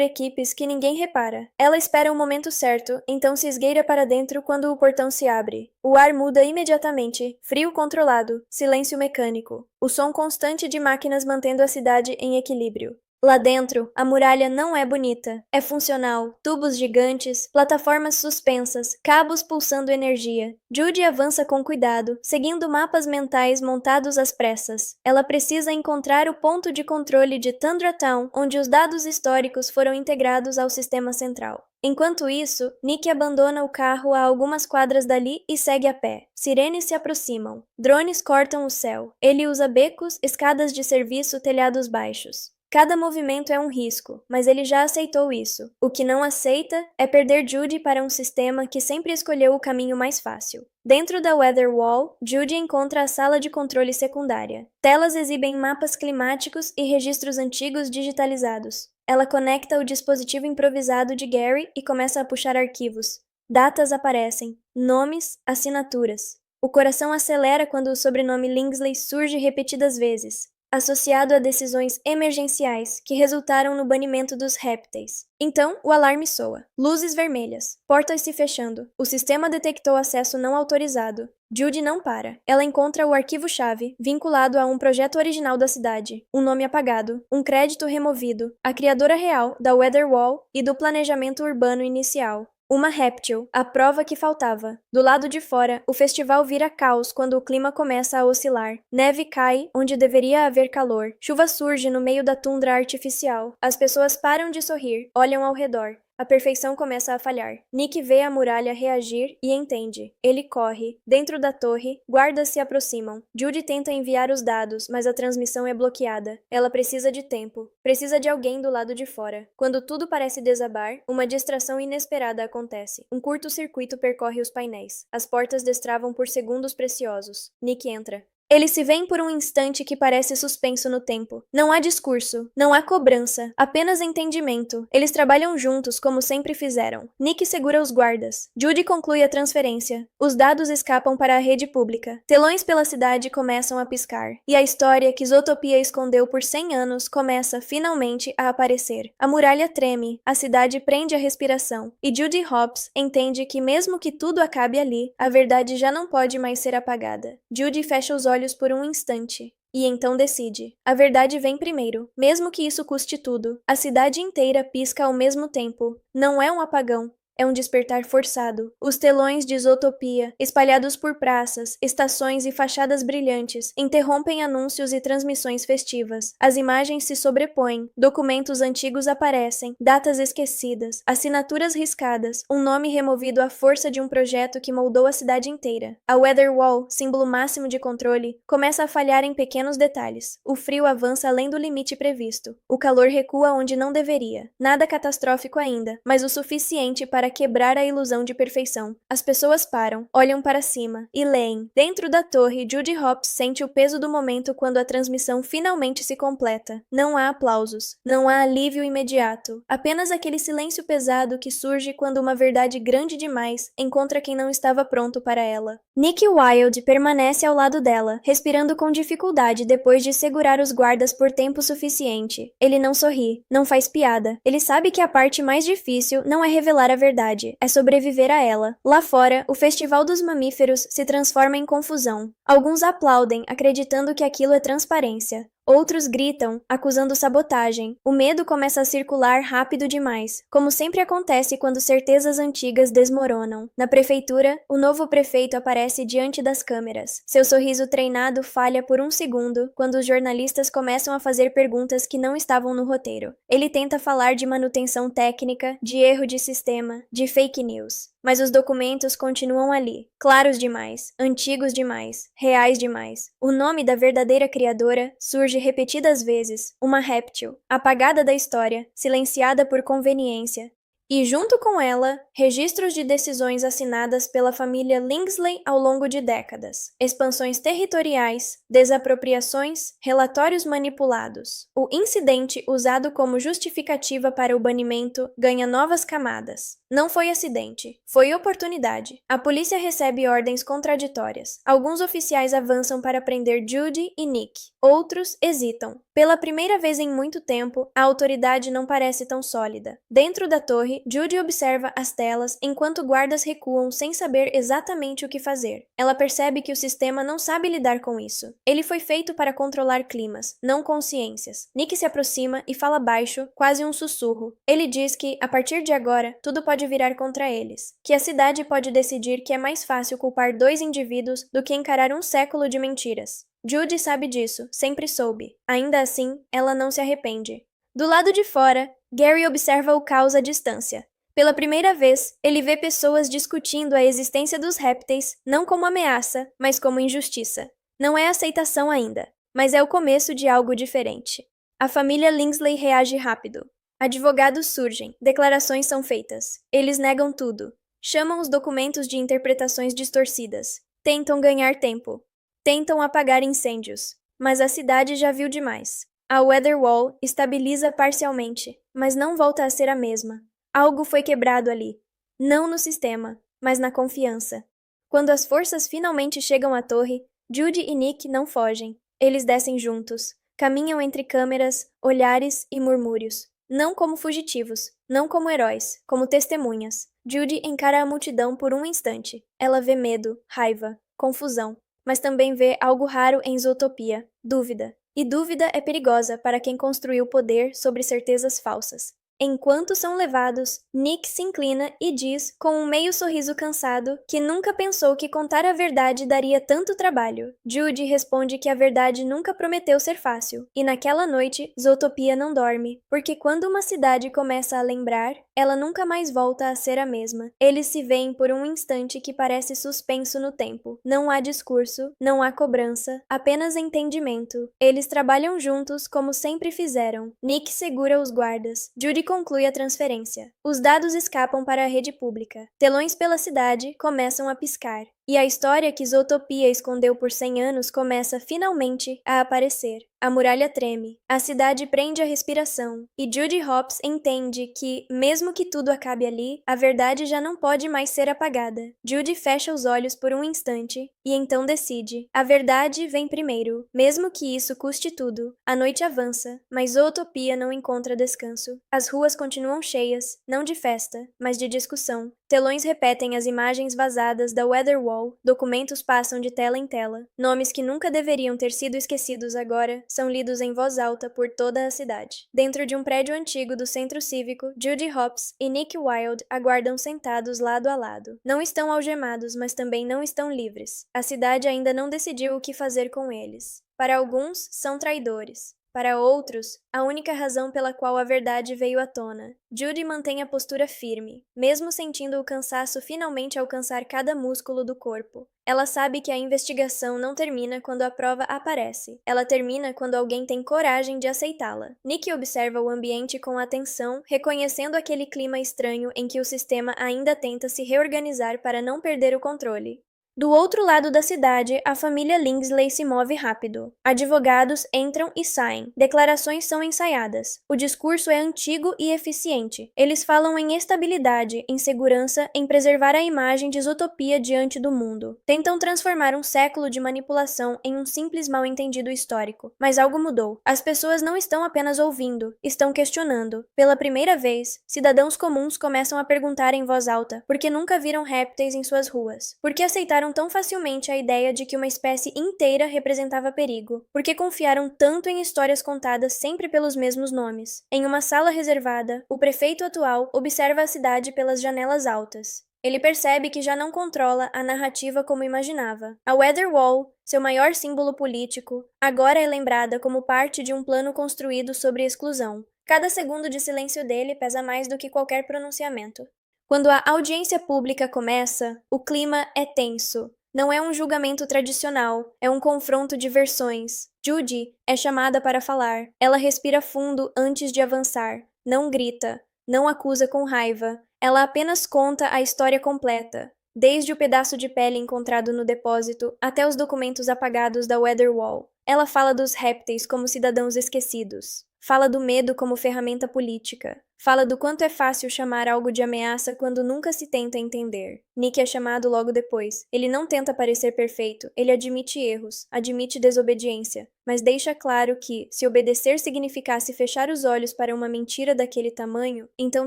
Speaker 2: equipes que ninguém repara. Ela espera o momento certo, então se esgueira para dentro quando o portão se abre. O ar muda imediatamente, frio controlado, silêncio mecânico. O som constante de máquinas mantendo a cidade em equilíbrio. Lá dentro, a muralha não é bonita. É funcional, tubos gigantes, plataformas suspensas, cabos pulsando energia. Judy avança com cuidado, seguindo mapas mentais montados às pressas. Ela precisa encontrar o ponto de controle de Tundra Town, onde os dados históricos foram integrados ao sistema central. Enquanto isso, Nick abandona o carro a algumas quadras dali e segue a pé. Sirenes se aproximam. Drones cortam o céu. Ele usa becos, escadas de serviço, telhados baixos. Cada movimento é um risco, mas ele já aceitou isso. O que não aceita é perder Judy para um sistema que sempre escolheu o caminho mais fácil. Dentro da Weather Wall, Judy encontra a sala de controle secundária. Telas exibem mapas climáticos e registros antigos digitalizados. Ela conecta o dispositivo improvisado de Gary e começa a puxar arquivos. Datas aparecem, nomes, assinaturas. O coração acelera quando o sobrenome Lingsley surge repetidas vezes, associado a decisões emergenciais que resultaram no banimento dos répteis. Então, o alarme soa. Luzes vermelhas. Portas se fechando. O sistema detectou acesso não autorizado. Judy não para. Ela encontra o arquivo-chave, vinculado a um projeto original da cidade, um nome apagado, um crédito removido, a criadora real da Weather Wall e do planejamento urbano inicial. Uma réptil, a prova que faltava. Do lado de fora, o festival vira caos quando o clima começa a oscilar. Neve cai onde deveria haver calor. Chuva surge no meio da tundra artificial. As pessoas param de sorrir, olham ao redor. A perfeição começa a falhar. Nick vê a muralha reagir e entende. Ele corre. Dentro da torre, guardas se aproximam. Judy tenta enviar os dados, mas a transmissão é bloqueada. Ela precisa de tempo. Precisa de alguém do lado de fora. Quando tudo parece desabar, uma distração inesperada acontece. Um curto-circuito percorre os painéis. As portas destravam por segundos preciosos. Nick entra. Eles se veem por um instante que parece suspenso no tempo. Não há discurso, não há cobrança, apenas entendimento. Eles trabalham juntos, como sempre fizeram. Nick segura os guardas. Judy conclui a transferência. Os dados escapam para a rede pública. Telões pela cidade começam a piscar. E a história que Zootopia escondeu por 100 anos começa, finalmente, a aparecer. A muralha treme, a cidade prende a respiração. E Judy Hopps entende que mesmo que tudo acabe ali, a verdade já não pode mais ser apagada. Judy fecha os olhos por um instante. e então decide. A verdade vem primeiro, mesmo que isso custe tudo. A cidade inteira pisca ao mesmo tempo. Não é um apagão. É um despertar forçado. Os telões de Zootopia, espalhados por praças, estações e fachadas brilhantes, interrompem anúncios e transmissões festivas. As imagens se sobrepõem, documentos antigos aparecem, datas esquecidas, assinaturas riscadas, um nome removido à força de um projeto que moldou a cidade inteira. A Weather Wall, símbolo máximo de controle, começa a falhar em pequenos detalhes. O frio avança além do limite previsto. O calor recua onde não deveria. Nada catastrófico ainda, mas o suficiente para quebrar a ilusão de perfeição. As pessoas param, olham para cima e leem. Dentro da torre, Judy Hopps sente o peso do momento quando a transmissão finalmente se completa. Não há aplausos, não há alívio imediato, apenas aquele silêncio pesado que surge quando uma verdade grande demais encontra quem não estava pronto para ela. Nick Wilde permanece ao lado dela, respirando com dificuldade depois de segurar os guardas por tempo suficiente. Ele não sorri, não faz piada. Ele sabe que a parte mais difícil não é revelar a verdade, é sobreviver a ela. Lá fora, o Festival dos Mamíferos se transforma em confusão. Alguns aplaudem, acreditando que aquilo é transparência. Outros gritam, acusando sabotagem. O medo começa a circular rápido demais, como sempre acontece quando certezas antigas desmoronam. Na prefeitura, o novo prefeito aparece diante das câmeras. Seu sorriso treinado falha por um segundo quando os jornalistas começam a fazer perguntas que não estavam no roteiro. Ele tenta falar de manutenção técnica, de erro de sistema, de fake news. Mas os documentos continuam ali, claros demais, antigos demais, reais demais. O nome da verdadeira criadora surge repetidas vezes, uma réptil, apagada da história, silenciada por conveniência. E junto com ela, registros de decisões assinadas pela família Lingsley ao longo de décadas, expansões territoriais, desapropriações, relatórios manipulados. O incidente usado como justificativa para o banimento ganha novas camadas. Não foi acidente, foi oportunidade. A polícia recebe ordens contraditórias. Alguns oficiais avançam para prender Judy e Nick. Outros hesitam. Pela primeira vez em muito tempo, a autoridade não parece tão sólida. Dentro da torre, Judy observa as telas enquanto guardas recuam sem saber exatamente o que fazer. Ela percebe que o sistema não sabe lidar com isso. Ele foi feito para controlar climas, não consciências. Nick se aproxima e fala baixo, quase um sussurro. Ele diz que, a partir de agora, tudo pode virar contra eles. Que a cidade pode decidir que é mais fácil culpar 2 indivíduos do que encarar um século de mentiras. Judy sabe disso, sempre soube. Ainda assim, ela não se arrepende. Do lado de fora, Gary observa o caos à distância. Pela primeira vez, ele vê pessoas discutindo a existência dos répteis não como ameaça, mas como injustiça. Não é aceitação ainda, mas é o começo de algo diferente. A família Lingsley reage rápido. Advogados surgem, declarações são feitas. Eles negam tudo. Chamam os documentos de interpretações distorcidas. Tentam ganhar tempo. Tentam apagar incêndios. Mas a cidade já viu demais. A Weather Wall estabiliza parcialmente, mas não volta a ser a mesma. Algo foi quebrado ali. Não no sistema, mas na confiança. Quando as forças finalmente chegam à torre, Judy e Nick não fogem. Eles descem juntos. Caminham entre câmeras, olhares e murmúrios. Não como fugitivos, não como heróis, como testemunhas. Judy encara a multidão por um instante. Ela vê medo, raiva, confusão, mas também vê algo raro em Zootopia, dúvida. E dúvida é perigosa para quem construiu poder sobre certezas falsas. Enquanto são levados, Nick se inclina e diz, com um meio sorriso cansado, que nunca pensou que contar a verdade daria tanto trabalho. Judy responde que a verdade nunca prometeu ser fácil, e naquela noite, Zootopia não dorme, porque quando uma cidade começa a lembrar, ela nunca mais volta a ser a mesma. Eles se veem por um instante que parece suspenso no tempo. Não há discurso, não há cobrança, apenas entendimento. Eles trabalham juntos como sempre fizeram. Nick segura os guardas. Judy conclui a transferência. Os dados escapam para a rede pública. Telões pela cidade começam a piscar. E a história que Zootopia escondeu por 100 anos começa finalmente a aparecer. A muralha treme, a cidade prende a respiração, e Judy Hopps entende que, mesmo que tudo acabe ali, a verdade já não pode mais ser apagada. Judy fecha os olhos por um instante, e então decide. A verdade vem primeiro, mesmo que isso custe tudo. A noite avança, mas Zootopia não encontra descanso. As ruas continuam cheias, não de festa, mas de discussão. Telões repetem as imagens vazadas da Weatherwall, documentos passam de tela em tela. Nomes que nunca deveriam ter sido esquecidos agora são lidos em voz alta por toda a cidade. Dentro de um prédio antigo do centro cívico, Judy Hopps e Nick Wilde aguardam sentados lado a lado. Não estão algemados, mas também não estão livres. A cidade ainda não decidiu o que fazer com eles. Para alguns, são traidores. Para outros, a única razão pela qual a verdade veio à tona. Judy mantém a postura firme, mesmo sentindo o cansaço finalmente alcançar cada músculo do corpo. Ela sabe que a investigação não termina quando a prova aparece. Ela termina quando alguém tem coragem de aceitá-la. Nick observa o ambiente com atenção, reconhecendo aquele clima estranho em que o sistema ainda tenta se reorganizar para não perder o controle. Do outro lado da cidade, a família Lingsley se move rápido. Advogados entram e saem. Declarações são ensaiadas. O discurso é antigo e eficiente. Eles falam em estabilidade, em segurança, em preservar a imagem de Zootopia diante do mundo. Tentam transformar um século de manipulação em um simples mal-entendido histórico. Mas algo mudou. As pessoas não estão apenas ouvindo, estão questionando. Pela primeira vez, cidadãos comuns começam a perguntar em voz alta por que nunca viram répteis em suas ruas. Por que aceitaram tão facilmente a ideia de que uma espécie inteira representava perigo? Porque confiaram tanto em histórias contadas sempre pelos mesmos nomes? Em uma sala reservada, o prefeito atual observa a cidade pelas janelas altas. Ele percebe que já não controla a narrativa como imaginava. A Weatherwall, seu maior símbolo político, agora é lembrada como parte de um plano construído sobre exclusão. Cada segundo de silêncio dele pesa mais do que qualquer pronunciamento. Quando a audiência pública começa, o clima é tenso. Não é um julgamento tradicional, é um confronto de versões. Judy é chamada para falar. Ela respira fundo antes de avançar. Não grita, não acusa com raiva. Ela apenas conta a história completa, desde o pedaço de pele encontrado no depósito até os documentos apagados da Weatherwall. Ela fala dos répteis como cidadãos esquecidos. Fala do medo como ferramenta política. Fala do quanto é fácil chamar algo de ameaça quando nunca se tenta entender. Nick é chamado logo depois. Ele não tenta parecer perfeito, ele admite erros, admite desobediência, mas deixa claro que, se obedecer significasse fechar os olhos para uma mentira daquele tamanho, então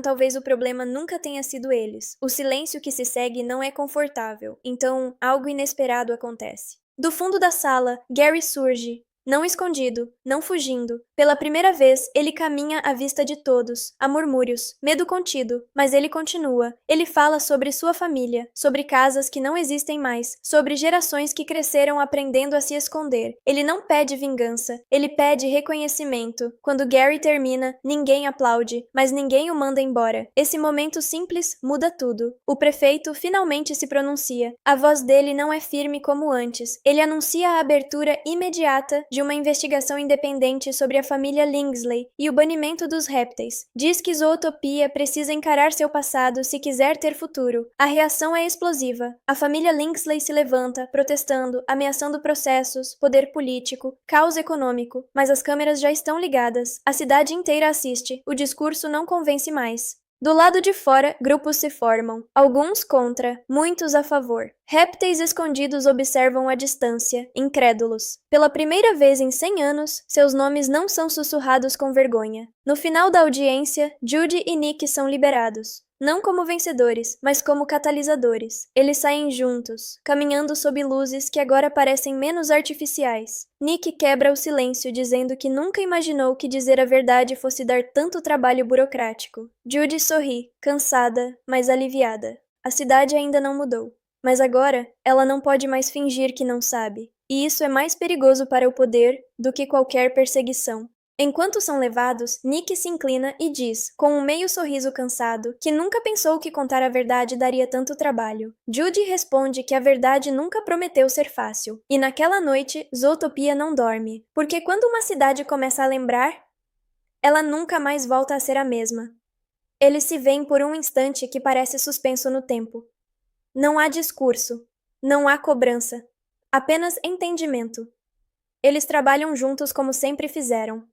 Speaker 2: talvez o problema nunca tenha sido eles. O silêncio que se segue não é confortável, então algo inesperado acontece. Do fundo da sala, Gary surge. Não escondido, não fugindo. Pela primeira vez, ele caminha à vista de todos. Há murmúrios, medo contido, mas ele continua. Ele fala sobre sua família, sobre casas que não existem mais, sobre gerações que cresceram aprendendo a se esconder. Ele não pede vingança, ele pede reconhecimento. Quando Gary termina, ninguém aplaude, mas ninguém o manda embora. Esse momento simples muda tudo. O prefeito finalmente se pronuncia. A voz dele não é firme como antes. Ele anuncia a abertura imediata de uma investigação independente sobre a família Lingsley e o banimento dos répteis. Diz que Zootopia precisa encarar seu passado se quiser ter futuro. A reação é explosiva. A família Lingsley se levanta, protestando, ameaçando processos, poder político, caos econômico, mas as câmeras já estão ligadas. A cidade inteira assiste. O discurso não convence mais. Do lado de fora, grupos se formam, alguns contra, muitos a favor. Répteis escondidos observam à distância, incrédulos. Pela primeira vez em 100 anos, seus nomes não são sussurrados com vergonha. No final da audiência, Judy e Nick são liberados. Não como vencedores, mas como catalisadores. Eles saem juntos, caminhando sob luzes que agora parecem menos artificiais. Nick quebra o silêncio dizendo que nunca imaginou que dizer a verdade fosse dar tanto trabalho burocrático. Judy sorri, cansada, mas aliviada. A cidade ainda não mudou. Mas agora, ela não pode mais fingir que não sabe. E isso é mais perigoso para o poder do que qualquer perseguição. Enquanto são levados, Nick se inclina e diz, com um meio sorriso cansado, que nunca pensou que contar a verdade daria tanto trabalho. Judy responde que a verdade nunca prometeu ser fácil. E naquela noite, Zootopia não dorme, porque quando uma cidade começa a lembrar, ela nunca mais volta a ser a mesma. Eles se veem por um instante que parece suspenso no tempo. Não há discurso, não há cobrança, apenas entendimento. Eles trabalham juntos como sempre fizeram.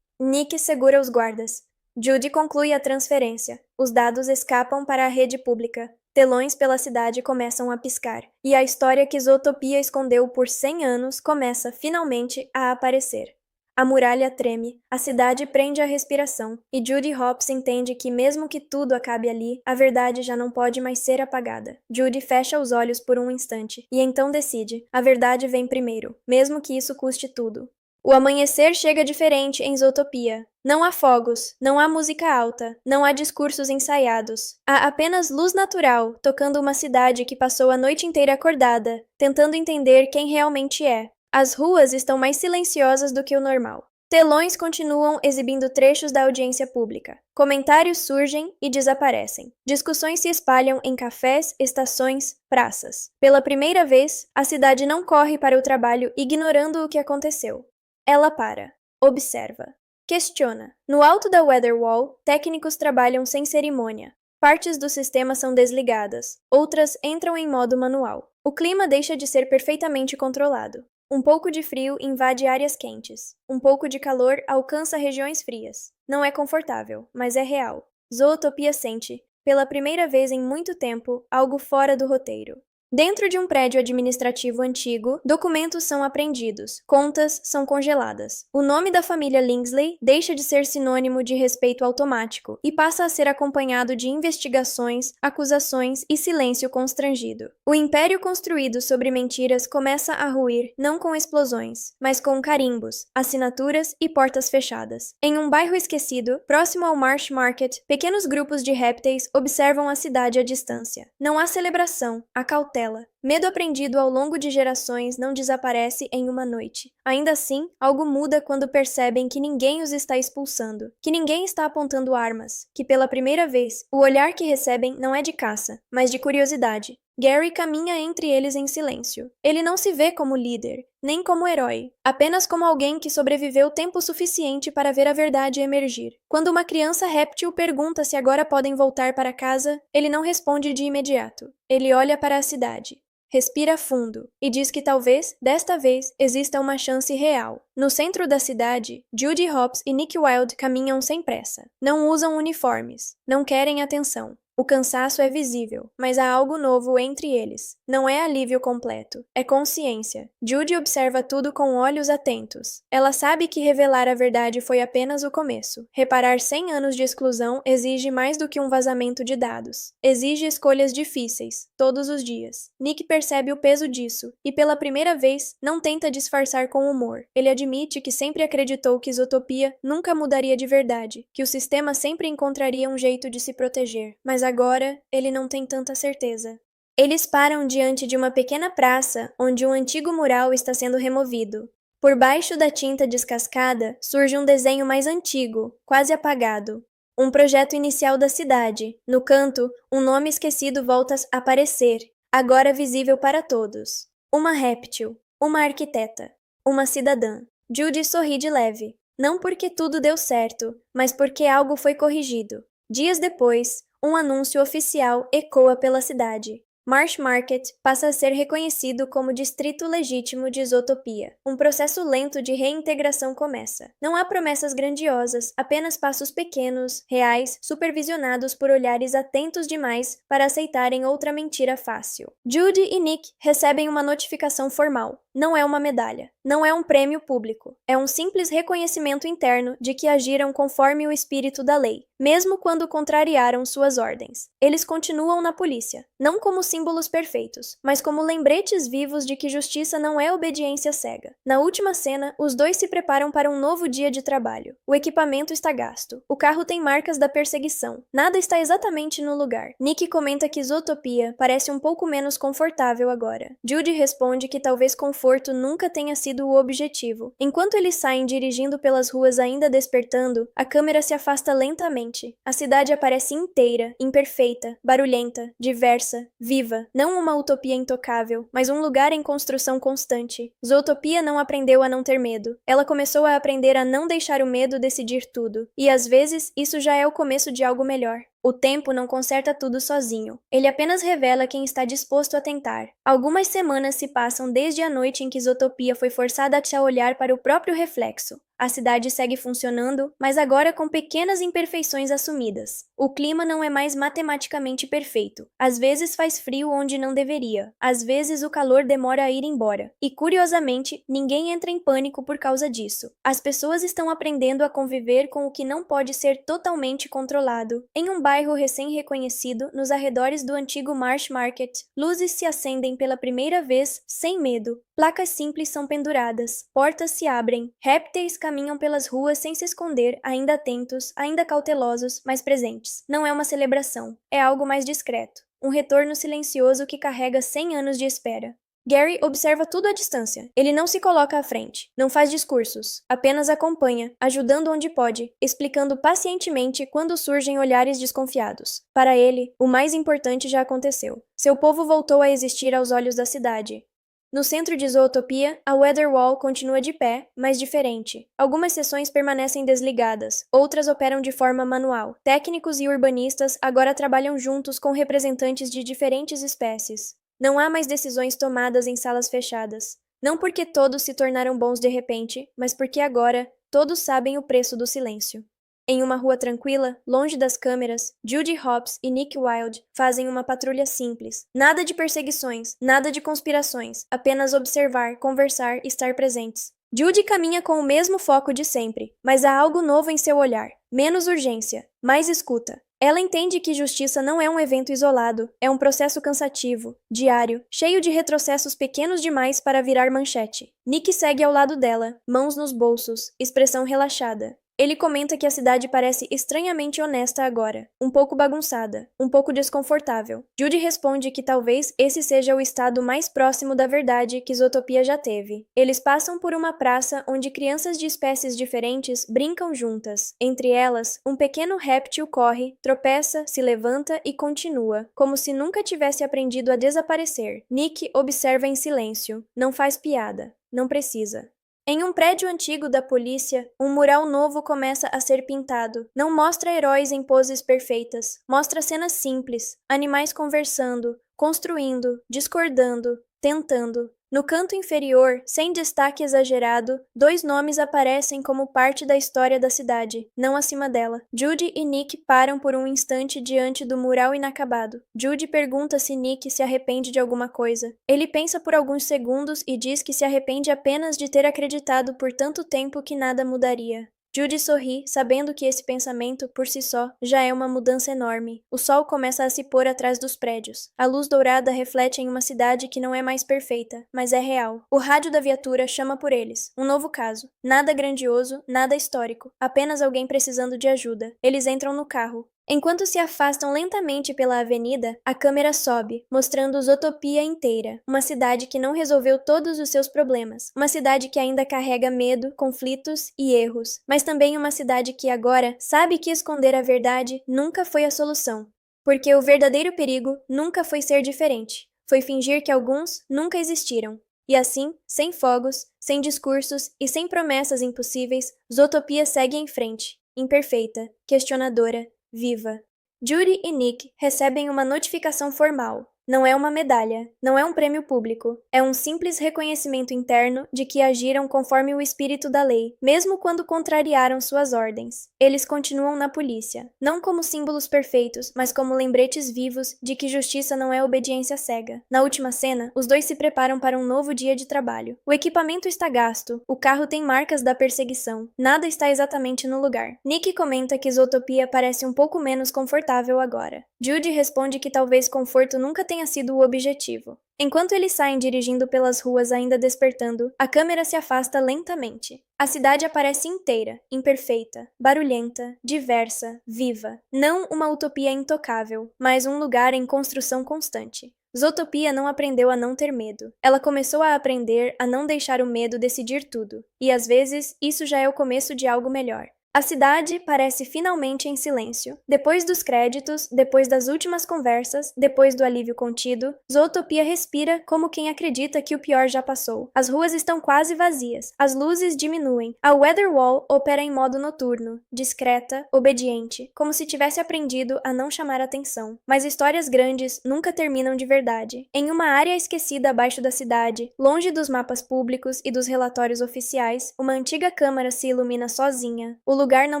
Speaker 2: Nick segura os guardas. Judy conclui a transferência. Os dados escapam para a rede pública. Telões pela cidade começam a piscar. E a história que Zootopia escondeu por 100 anos começa finalmente a aparecer. A muralha treme, a cidade prende a respiração, e Judy Hopps entende que mesmo que tudo acabe ali, a verdade já não pode mais ser apagada. Judy fecha os olhos por um instante, e então decide, a verdade vem primeiro, mesmo que isso custe tudo. O amanhecer chega diferente em Zootopia. Não há fogos, não há música alta, não há discursos ensaiados. Há apenas luz natural, tocando uma cidade que passou a noite inteira acordada, tentando entender quem realmente é. As ruas estão mais silenciosas do que o normal. Telões continuam exibindo trechos da audiência pública. Comentários surgem e desaparecem. Discussões se espalham em cafés, estações, praças. Pela primeira vez, a cidade não corre para o trabalho ignorando o que aconteceu. Ela para, observa, questiona. No alto da Weather Wall, técnicos trabalham sem cerimônia. Partes do sistema são desligadas, outras entram em modo manual. O clima deixa de ser perfeitamente controlado. Um pouco de frio invade áreas quentes. Um pouco de calor alcança regiões frias. Não é confortável, mas é real. Zootopia sente, pela primeira vez em muito tempo, algo fora do roteiro. Dentro de um prédio administrativo antigo, documentos são apreendidos, contas são congeladas. O nome da família Lingsley deixa de ser sinônimo de respeito automático e passa a ser acompanhado de investigações, acusações e silêncio constrangido. O império construído sobre mentiras começa a ruir não com explosões, mas com carimbos, assinaturas e portas fechadas. Em um bairro esquecido, próximo ao Marsh Market, pequenos grupos de répteis observam a cidade à distância. Não há celebração, há cautela. Medo aprendido ao longo de gerações não desaparece em uma noite. Ainda assim, algo muda quando percebem que ninguém os está expulsando, que ninguém está apontando armas, que pela primeira vez, o olhar que recebem não é de caça, mas de curiosidade. Gary caminha entre eles em silêncio. Ele não se vê como líder, nem como herói, apenas como alguém que sobreviveu tempo suficiente para ver a verdade emergir. Quando uma criança réptil pergunta se agora podem voltar para casa, ele não responde de imediato. Ele olha para a cidade. Respira fundo e diz que talvez, desta vez, exista uma chance real. No centro da cidade, Judy Hopps e Nick Wilde caminham sem pressa. Não usam uniformes, não querem atenção. O cansaço é visível, mas há algo novo entre eles. Não é alívio completo, é consciência. Judy observa tudo com olhos atentos. Ela sabe que revelar a verdade foi apenas o começo. Reparar 100 anos de exclusão exige mais do que um vazamento de dados. Exige escolhas difíceis, todos os dias. Nick percebe o peso disso, e pela primeira vez, não tenta disfarçar com humor. Ele admite que sempre acreditou que Zootopia nunca mudaria de verdade, que o sistema sempre encontraria um jeito de se proteger. Mas agora, ele não tem tanta certeza. Eles param diante de uma pequena praça onde um antigo mural está sendo removido. Por baixo da tinta descascada surge um desenho mais antigo, quase apagado. Um projeto inicial da cidade. No canto, um nome esquecido volta a aparecer, agora visível para todos. Uma réptil, uma arquiteta, uma cidadã. Judy sorri de leve. Não porque tudo deu certo, mas porque algo foi corrigido. Dias depois, um anúncio oficial ecoa pela cidade. Marsh Market passa a ser reconhecido como distrito legítimo de Zootopia. Um processo lento de reintegração começa. Não há promessas grandiosas, apenas passos pequenos, reais, supervisionados por olhares atentos demais para aceitarem outra mentira fácil. Judy e Nick recebem uma notificação formal. Não é uma medalha, não é um prêmio público. É um simples reconhecimento interno de que agiram conforme o espírito da lei, mesmo quando contrariaram suas ordens. Eles continuam na polícia, não como símbolos perfeitos, mas como lembretes vivos de que justiça não é obediência cega. Na última cena, os dois se preparam para um novo dia de trabalho. O equipamento está gasto. O carro tem marcas da perseguição. Nada está exatamente no lugar. Nick comenta que Zootopia parece um pouco menos confortável agora. Judy responde que talvez conforto nunca tenha sido o objetivo. Enquanto eles saem dirigindo pelas ruas ainda despertando, a câmera se afasta lentamente. A cidade aparece inteira, imperfeita, barulhenta, diversa, viva. Não uma utopia intocável, mas um lugar em construção constante. Zootopia não aprendeu a não ter medo. Ela começou a aprender a não deixar o medo decidir tudo. E às vezes, isso já é o começo de algo melhor. O tempo não conserta tudo sozinho. Ele apenas revela quem está disposto a tentar. Algumas semanas se passam desde a noite em que Zootopia foi forçada a olhar para o próprio reflexo. A cidade segue funcionando, mas agora com pequenas imperfeições assumidas. O clima não é mais matematicamente perfeito. Às vezes faz frio onde não deveria. Às vezes o calor demora a ir embora. E, curiosamente, ninguém entra em pânico por causa disso. As pessoas estão aprendendo a conviver com o que não pode ser totalmente controlado. Em um bairro recém-reconhecido, nos arredores do antigo Marsh Market, luzes se acendem pela primeira vez sem medo. Placas simples são penduradas, portas se abrem, répteis caminham pelas ruas sem se esconder, ainda atentos, ainda cautelosos, mas presentes. Não é uma celebração, é algo mais discreto. Um retorno silencioso que carrega 100 anos de espera. Gary observa tudo à distância. Ele não se coloca à frente, não faz discursos, apenas acompanha, ajudando onde pode, explicando pacientemente quando surgem olhares desconfiados. Para ele, o mais importante já aconteceu. Seu povo voltou a existir aos olhos da cidade. No centro de Zootopia, a Weather Wall continua de pé, mas diferente. Algumas seções permanecem desligadas, outras operam de forma manual. Técnicos e urbanistas agora trabalham juntos com representantes de diferentes espécies. Não há mais decisões tomadas em salas fechadas. Não porque todos se tornaram bons de repente, mas porque agora todos sabem o preço do silêncio. Em uma rua tranquila, longe das câmeras, Judy Hopps e Nick Wilde fazem uma patrulha simples. Nada de perseguições, nada de conspirações, apenas observar, conversar e estar presentes. Judy caminha com o mesmo foco de sempre, mas há algo novo em seu olhar. Menos urgência, mais escuta. Ela entende que justiça não é um evento isolado, é um processo cansativo, diário, cheio de retrocessos pequenos demais para virar manchete. Nick segue ao lado dela, mãos nos bolsos, expressão relaxada. Ele comenta que a cidade parece estranhamente honesta agora, um pouco bagunçada, um pouco desconfortável. Judy responde que talvez esse seja o estado mais próximo da verdade que Zootopia já teve. Eles passam por uma praça onde crianças de espécies diferentes brincam juntas. Entre elas, um pequeno réptil corre, tropeça, se levanta e continua, como se nunca tivesse aprendido a desaparecer. Nick observa em silêncio. Não faz piada. Não precisa. Em um prédio antigo da polícia, um mural novo começa a ser pintado. Não mostra heróis em poses perfeitas. Mostra cenas simples, animais conversando, construindo, discordando, tentando. No canto inferior, sem destaque exagerado, 2 nomes aparecem como parte da história da cidade, não acima dela. Judy e Nick param por um instante diante do mural inacabado. Judy pergunta se Nick se arrepende de alguma coisa. Ele pensa por alguns segundos e diz que se arrepende apenas de ter acreditado por tanto tempo que nada mudaria. Judy sorri, sabendo que esse pensamento, por si só, já é uma mudança enorme. O sol começa a se pôr atrás dos prédios. A luz dourada reflete em uma cidade que não é mais perfeita, mas é real. O rádio da viatura chama por eles. Um novo caso. Nada grandioso, nada histórico. Apenas alguém precisando de ajuda. Eles entram no carro. Enquanto se afastam lentamente pela avenida, a câmera sobe, mostrando Zootopia inteira. Uma cidade que não resolveu todos os seus problemas. Uma cidade que ainda carrega medo, conflitos e erros. Mas também uma cidade que agora sabe que esconder a verdade nunca foi a solução. Porque o verdadeiro perigo nunca foi ser diferente. Foi fingir que alguns nunca existiram. E assim, sem fogos, sem discursos e sem promessas impossíveis, Zootopia segue em frente. Imperfeita, questionadora, viva. Judy e Nick recebem uma notificação formal. Não é uma medalha, não é um prêmio público. É um simples reconhecimento interno de que agiram conforme o espírito da lei, mesmo quando contrariaram suas ordens. Eles continuam na polícia, não como símbolos perfeitos, mas como lembretes vivos de que justiça não é obediência cega. Na última cena, os dois se preparam para um novo dia de trabalho. O equipamento está gasto, o carro tem marcas da perseguição, nada está exatamente no lugar. Nick comenta que Zootopia parece um pouco menos confortável agora. Judy responde que talvez conforto nunca tenha sido o objetivo. Enquanto eles saem dirigindo pelas ruas ainda despertando, a câmera se afasta lentamente. A cidade aparece inteira, imperfeita, barulhenta, diversa, viva. Não uma utopia intocável, mas um lugar em construção constante. Zootopia não aprendeu a não ter medo. Ela começou a aprender a não deixar o medo decidir tudo. E às vezes, isso já é o começo de algo melhor. A cidade parece finalmente em silêncio. Depois dos créditos, depois das últimas conversas, depois do alívio contido, Zootopia respira como quem acredita que o pior já passou. As ruas estão quase vazias. As luzes diminuem. A Weather Wall opera em modo noturno, discreta, obediente, como se tivesse aprendido a não chamar atenção. Mas histórias grandes nunca terminam de verdade. Em uma área esquecida abaixo da cidade, longe dos mapas públicos e dos relatórios oficiais, uma antiga câmara se ilumina sozinha. O lugar não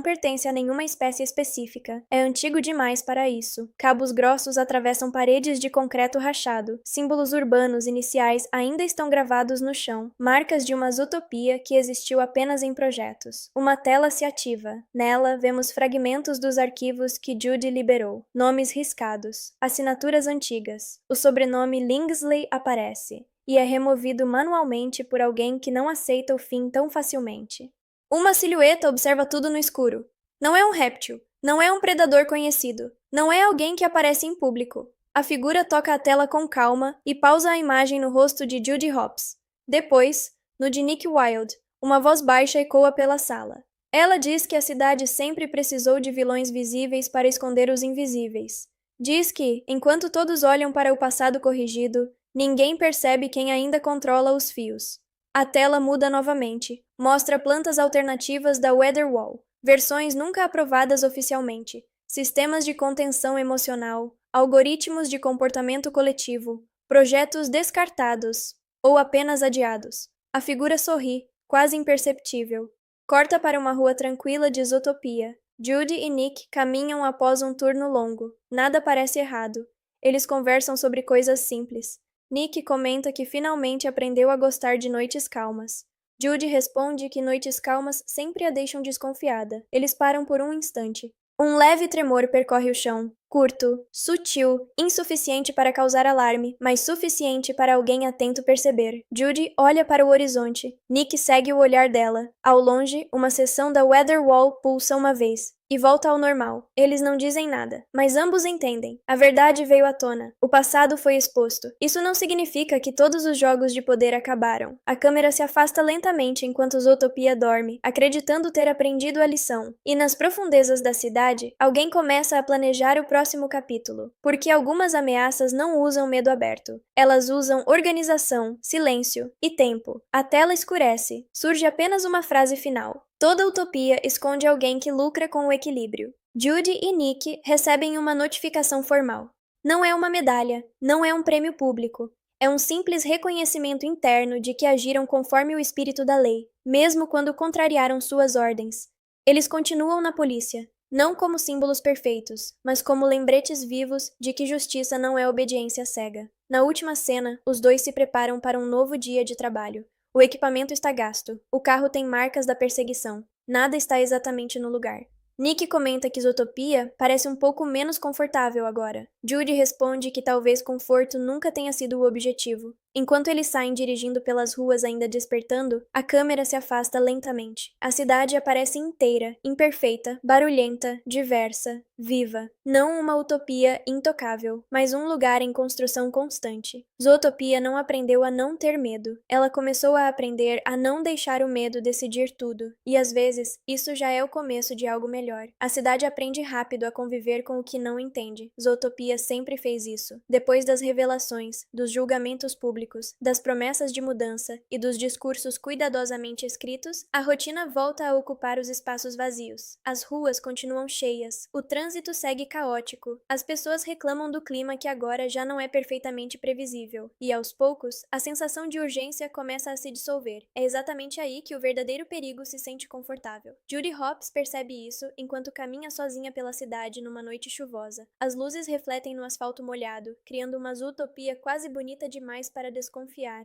Speaker 2: pertence a nenhuma espécie específica. É antigo demais para isso. Cabos grossos atravessam paredes de concreto rachado. Símbolos urbanos iniciais ainda estão gravados no chão. Marcas de uma Zootopia que existiu apenas em projetos. Uma tela se ativa. Nela, vemos fragmentos dos arquivos que Judy liberou. Nomes riscados. Assinaturas antigas. O sobrenome Lingsley aparece. E é removido manualmente por alguém que não aceita o fim tão facilmente. Uma silhueta observa tudo no escuro. Não é um réptil. Não é um predador conhecido. Não é alguém que aparece em público. A figura toca a tela com calma e pausa a imagem no rosto de Judy Hopps. Depois, no de Nick Wilde, uma voz baixa ecoa pela sala. Ela diz que a cidade sempre precisou de vilões visíveis para esconder os invisíveis. Diz que, enquanto todos olham para o passado corrigido, ninguém percebe quem ainda controla os fios. A tela muda novamente. Mostra plantas alternativas da Weather Wall, versões nunca aprovadas oficialmente, sistemas de contenção emocional, algoritmos de comportamento coletivo, projetos descartados ou apenas adiados. A figura sorri, quase imperceptível. Corta para uma rua tranquila de Zootopia. Judy e Nick caminham após um turno longo. Nada parece errado. Eles conversam sobre coisas simples. Nick comenta que finalmente aprendeu a gostar de noites calmas. Judy responde que noites calmas sempre a deixam desconfiada. Eles param por um instante. Um leve tremor percorre o chão. Curto, sutil, insuficiente para causar alarme, mas suficiente para alguém atento perceber. Judy olha para o horizonte. Nick segue o olhar dela. Ao longe, uma seção da Weather Wall pulsa uma vez e volta ao normal. Eles não dizem nada, mas ambos entendem. A verdade veio à tona. O passado foi exposto. Isso não significa que todos os jogos de poder acabaram. A câmera se afasta lentamente enquanto Zootopia dorme, acreditando ter aprendido a lição. E nas profundezas da cidade, alguém começa a planejar o próximo capítulo. Porque algumas ameaças não usam medo aberto. Elas usam organização, silêncio e tempo. A tela escurece. Surge apenas uma frase final. Toda utopia esconde alguém que lucra com o equilíbrio. Judy e Nick recebem uma notificação formal. Não é uma medalha, não é um prêmio público. É um simples reconhecimento interno de que agiram conforme o espírito da lei, mesmo quando contrariaram suas ordens. Eles continuam na polícia, não como símbolos perfeitos, mas como lembretes vivos de que justiça não é obediência cega. Na última cena, os dois se preparam para um novo dia de trabalho. O equipamento está gasto. O carro tem marcas da perseguição. Nada está exatamente no lugar. Nick comenta que Zootopia parece um pouco menos confortável agora. Judy responde que talvez conforto nunca tenha sido o objetivo. Enquanto eles saem dirigindo pelas ruas ainda despertando, a câmera se afasta lentamente. A cidade aparece inteira, imperfeita, barulhenta, diversa, viva. Não uma utopia intocável, mas um lugar em construção constante. Zootopia não aprendeu a não ter medo. Ela começou a aprender a não deixar o medo decidir tudo. E às vezes, isso já é o começo de algo melhor. A cidade aprende rápido a conviver com o que não entende. Zootopia sempre fez isso. Depois das revelações, dos julgamentos públicos, das promessas de mudança e dos discursos cuidadosamente escritos, a rotina volta a ocupar os espaços vazios. As ruas continuam cheias, o trânsito segue caótico, as pessoas reclamam do clima que agora já não é perfeitamente previsível, e aos poucos, a sensação de urgência começa a se dissolver. É exatamente aí que o verdadeiro perigo se sente confortável. Judy Hopps percebe isso enquanto caminha sozinha pela cidade numa noite chuvosa. As luzes refletem no asfalto molhado, criando uma zootopia quase bonita demais para desconfiar.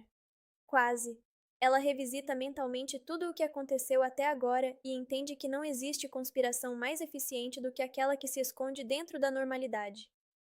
Speaker 2: Quase. Ela revisita mentalmente tudo o que aconteceu até agora e entende que não existe conspiração mais eficiente do que aquela que se esconde dentro da normalidade.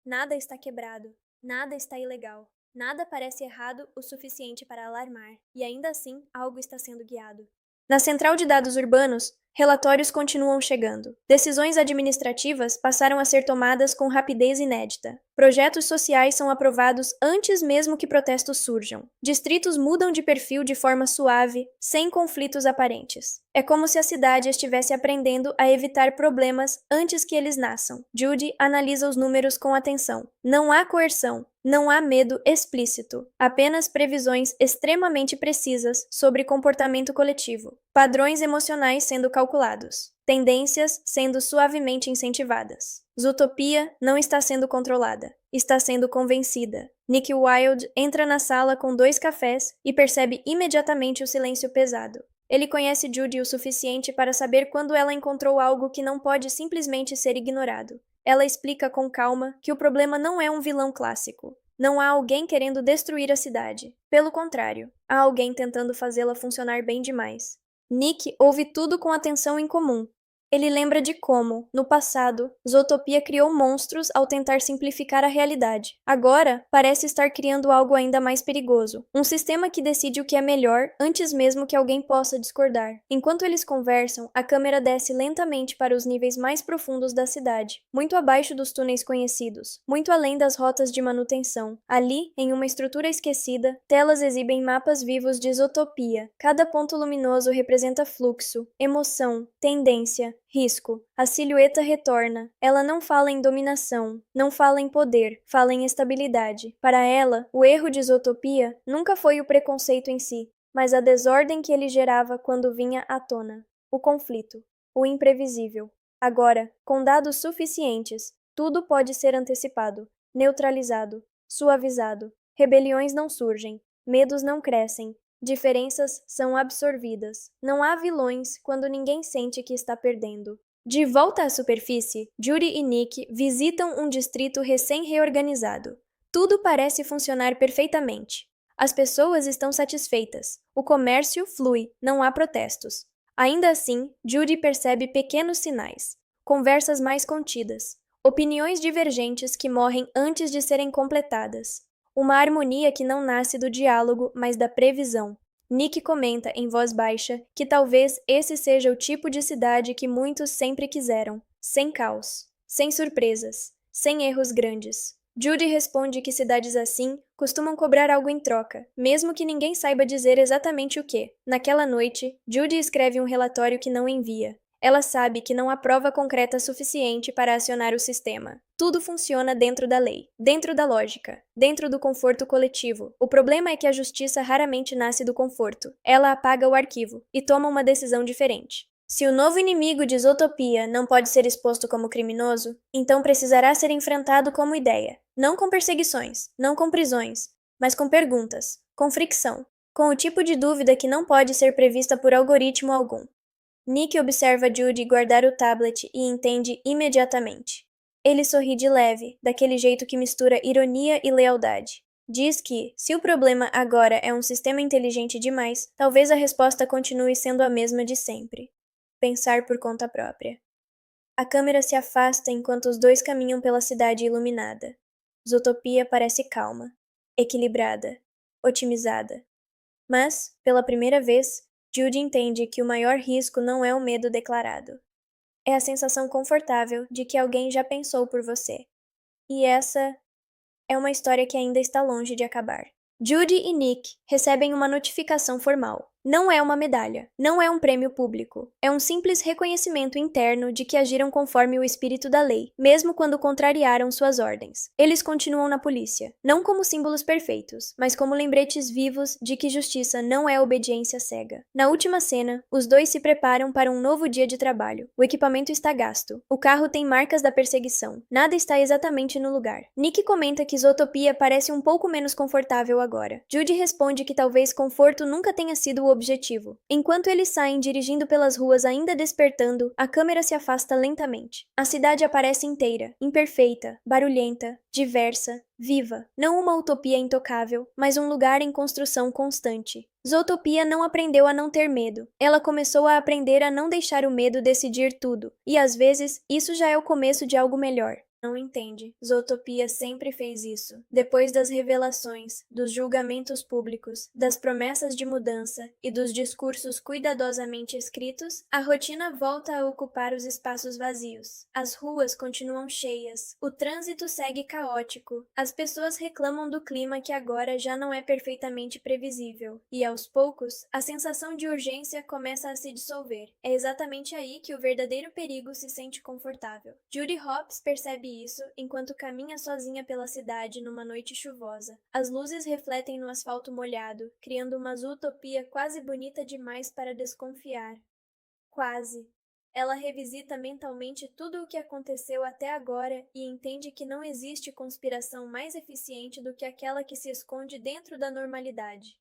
Speaker 2: Nada está quebrado. Nada está ilegal. Nada parece errado o suficiente para alarmar. E ainda assim, algo está sendo guiado. Na central de dados urbanos, relatórios continuam chegando. Decisões administrativas passaram a ser tomadas com rapidez inédita. Projetos sociais são aprovados antes mesmo que protestos surjam. Distritos mudam de perfil de forma suave, sem conflitos aparentes. É como se a cidade estivesse aprendendo a evitar problemas antes que eles nasçam. Judy analisa os números com atenção. Não há coerção. Não há medo explícito, apenas previsões extremamente precisas sobre comportamento coletivo, padrões emocionais sendo calculados, tendências sendo suavemente incentivadas. Zootopia não está sendo controlada, está sendo convencida. Nick Wilde entra na sala com 2 cafés e percebe imediatamente o silêncio pesado. Ele conhece Judy o suficiente para saber quando ela encontrou algo que não pode simplesmente ser ignorado. Ela explica com calma que o problema não é um vilão clássico. Não há alguém querendo destruir a cidade. Pelo contrário, há alguém tentando fazê-la funcionar bem demais. Nick ouve tudo com atenção em comum. Ele lembra de como, no passado, Zootopia criou monstros ao tentar simplificar a realidade. Agora, parece estar criando algo ainda mais perigoso. Um sistema que decide o que é melhor antes mesmo que alguém possa discordar. Enquanto eles conversam, a câmera desce lentamente para os níveis mais profundos da cidade, muito abaixo dos túneis conhecidos, muito além das rotas de manutenção. Ali, em uma estrutura esquecida, telas exibem mapas vivos de Zootopia. Cada ponto luminoso representa fluxo, emoção, tendência, risco. A silhueta retorna. Ela não fala em dominação, não fala em poder, fala em estabilidade. Para ela, o erro de Zootopia nunca foi o preconceito em si, mas a desordem que ele gerava quando vinha à tona. O conflito, o imprevisível. Agora, com dados suficientes, tudo pode ser antecipado, neutralizado, suavizado. Rebeliões não surgem, medos não crescem. Diferenças são absorvidas. Não há vilões quando ninguém sente que está perdendo. De volta à superfície, Judy e Nick visitam um distrito recém-reorganizado. Tudo parece funcionar perfeitamente. As pessoas estão satisfeitas. O comércio flui, não há protestos. Ainda assim, Judy percebe pequenos sinais. Conversas mais contidas. Opiniões divergentes que morrem antes de serem completadas. Uma harmonia que não nasce do diálogo, mas da previsão. Nick comenta em voz baixa que talvez esse seja o tipo de cidade que muitos sempre quiseram. Sem caos, sem surpresas, sem erros grandes. Judy responde que cidades assim costumam cobrar algo em troca, mesmo que ninguém saiba dizer exatamente o que. Naquela noite, Judy escreve um relatório que não envia. Ela sabe que não há prova concreta suficiente para acionar o sistema. Tudo funciona dentro da lei, dentro da lógica, dentro do conforto coletivo. O problema é que a justiça raramente nasce do conforto. Ela apaga o arquivo e toma uma decisão diferente. Se o novo inimigo de Zootopia não pode ser exposto como criminoso, então precisará ser enfrentado como ideia. Não com perseguições, não com prisões, mas com perguntas, com fricção, com o tipo de dúvida que não pode ser prevista por algoritmo algum. Nick observa Judy guardar o tablet e entende imediatamente. Ele sorri de leve, daquele jeito que mistura ironia e lealdade. Diz que, se o problema agora é um sistema inteligente demais, talvez a resposta continue sendo a mesma de sempre. Pensar por conta própria. A câmera se afasta enquanto os dois caminham pela cidade iluminada. Zootopia parece calma, equilibrada, otimizada. Mas, pela primeira vez, Judy entende que o maior risco não é o medo declarado. É a sensação confortável de que alguém já pensou por você. E essa é uma história que ainda está longe de acabar. Judy e Nick recebem uma notificação formal. Não é uma medalha, não é um prêmio público. É um simples reconhecimento interno de que agiram conforme o espírito da lei, mesmo quando contrariaram suas ordens. Eles continuam na polícia, não como símbolos perfeitos, mas como lembretes vivos de que justiça não é obediência cega. Na última cena, os dois se preparam para um novo dia de trabalho. O equipamento está gasto. O carro tem marcas da perseguição. Nada está exatamente no lugar. Nick comenta que Zootopia parece um pouco menos confortável agora. Judy responde que talvez conforto nunca tenha sido o objetivo. Enquanto eles saem dirigindo pelas ruas ainda despertando, a câmera se afasta lentamente. A cidade aparece inteira, imperfeita, barulhenta, diversa, viva. Não uma utopia intocável, mas um lugar em construção constante. Zootopia não aprendeu a não ter medo. Ela começou a aprender a não deixar o medo decidir tudo. E às vezes, isso já é o começo de algo melhor. Não entende. Zootopia sempre fez isso. Depois das revelações, dos julgamentos públicos, das promessas de mudança e dos discursos cuidadosamente escritos, a rotina volta a ocupar os espaços vazios. As ruas continuam cheias, o trânsito segue caótico, as pessoas reclamam do clima que agora já não é perfeitamente previsível, e aos poucos, a sensação de urgência começa a se dissolver. É exatamente aí que o verdadeiro perigo se sente confortável. Judy Hopps percebe isso enquanto caminha sozinha pela cidade numa noite chuvosa. As luzes refletem no asfalto molhado, criando uma zootopia quase bonita demais para desconfiar. Quase. Ela revisita mentalmente tudo o que aconteceu até agora e entende que não existe conspiração mais eficiente do que aquela que se esconde dentro da normalidade.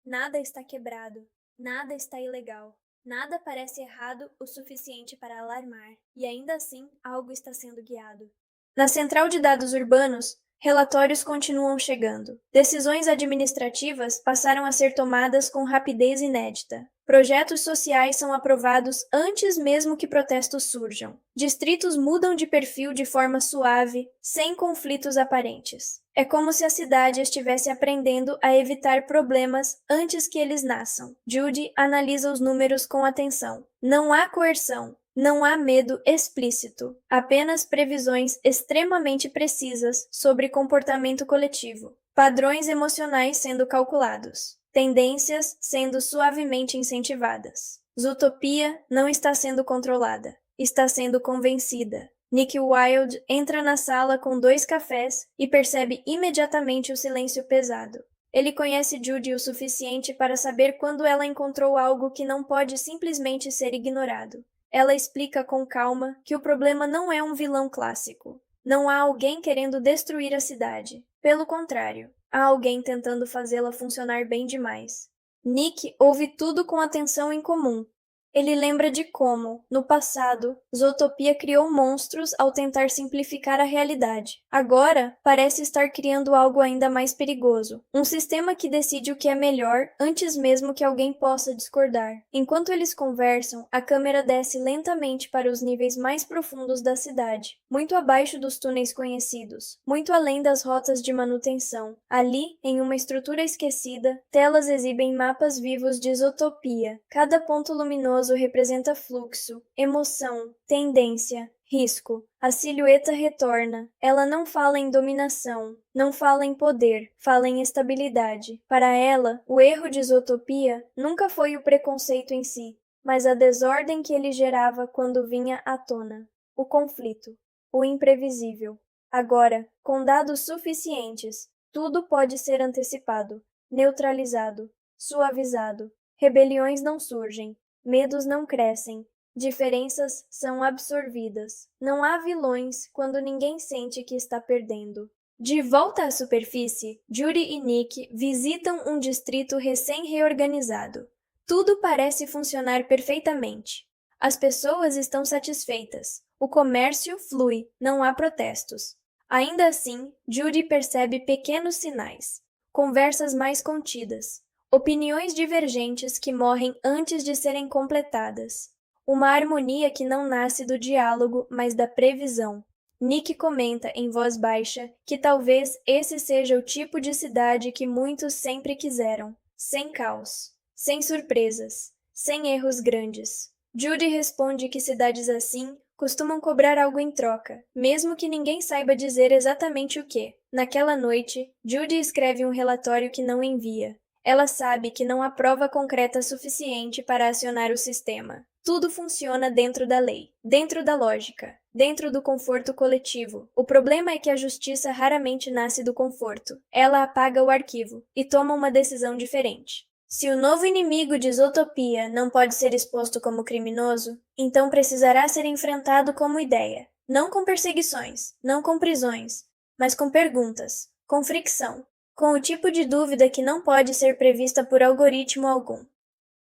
Speaker 2: Nada está quebrado, nada está ilegal. Nada parece errado o suficiente para alarmar, e ainda assim algo está sendo guiado. Na central de dados urbanos, relatórios continuam chegando. Decisões administrativas passaram a ser tomadas com rapidez inédita. Projetos sociais são aprovados antes mesmo que protestos surjam. Distritos mudam de perfil de forma suave, sem conflitos aparentes. É como se a cidade estivesse aprendendo a evitar problemas antes que eles nasçam. Judy analisa os números com atenção. Não há coerção. Não há medo explícito, apenas previsões extremamente precisas sobre comportamento coletivo, padrões emocionais sendo calculados, tendências sendo suavemente incentivadas. Zootopia não está sendo controlada, está sendo convencida. Nick Wilde entra na sala com 2 cafés e percebe imediatamente o silêncio pesado. Ele conhece Judy o suficiente para saber quando ela encontrou algo que não pode simplesmente ser ignorado. Ela explica com calma que o problema não é um vilão clássico. Não há alguém querendo destruir a cidade. Pelo contrário, há alguém tentando fazê-la funcionar bem demais. Nick ouve tudo com atenção em comum. Ele lembra de como, no passado, Zootopia criou monstros ao tentar simplificar a realidade. Agora, parece estar criando algo ainda mais perigoso. Um sistema que decide o que é melhor antes mesmo que alguém possa discordar. Enquanto eles conversam, a câmera desce lentamente para os níveis mais profundos da cidade, muito abaixo dos túneis conhecidos, muito além das rotas de manutenção. Ali, em uma estrutura esquecida, telas exibem mapas vivos de Zootopia. Cada ponto luminoso representa fluxo, emoção, tendência, risco. A silhueta retorna. Ela não fala em dominação, não fala em poder, fala em estabilidade. Para ela, o erro de Zootopia nunca foi o preconceito em si, mas a desordem que ele gerava quando vinha à tona. O conflito, o imprevisível. Agora, com dados suficientes, tudo pode ser antecipado, neutralizado, suavizado. Rebeliões não surgem. Medos não crescem, diferenças são absorvidas. Não há vilões quando ninguém sente que está perdendo. De volta à superfície, Judy e Nick visitam um distrito recém-reorganizado. Tudo parece funcionar perfeitamente. As pessoas estão satisfeitas. O comércio flui, não há protestos. Ainda assim, Judy percebe pequenos sinais. Conversas mais contidas. Opiniões divergentes que morrem antes de serem completadas. Uma harmonia que não nasce do diálogo, mas da previsão. Nick comenta em voz baixa que talvez esse seja o tipo de cidade que muitos sempre quiseram. Sem caos, sem surpresas, sem erros grandes. Judy responde que cidades assim costumam cobrar algo em troca, mesmo que ninguém saiba dizer exatamente o que. Naquela noite, Judy escreve um relatório que não envia. Ela sabe que não há prova concreta suficiente para acionar o sistema. Tudo funciona dentro da lei, dentro da lógica, dentro do conforto coletivo. O problema é que a justiça raramente nasce do conforto. Ela apaga o arquivo e toma uma decisão diferente. Se o novo inimigo de Zootopia não pode ser exposto como criminoso, então precisará ser enfrentado como ideia. Não com perseguições, não com prisões, mas com perguntas, com fricção. Com o tipo de dúvida que não pode ser prevista por algoritmo algum.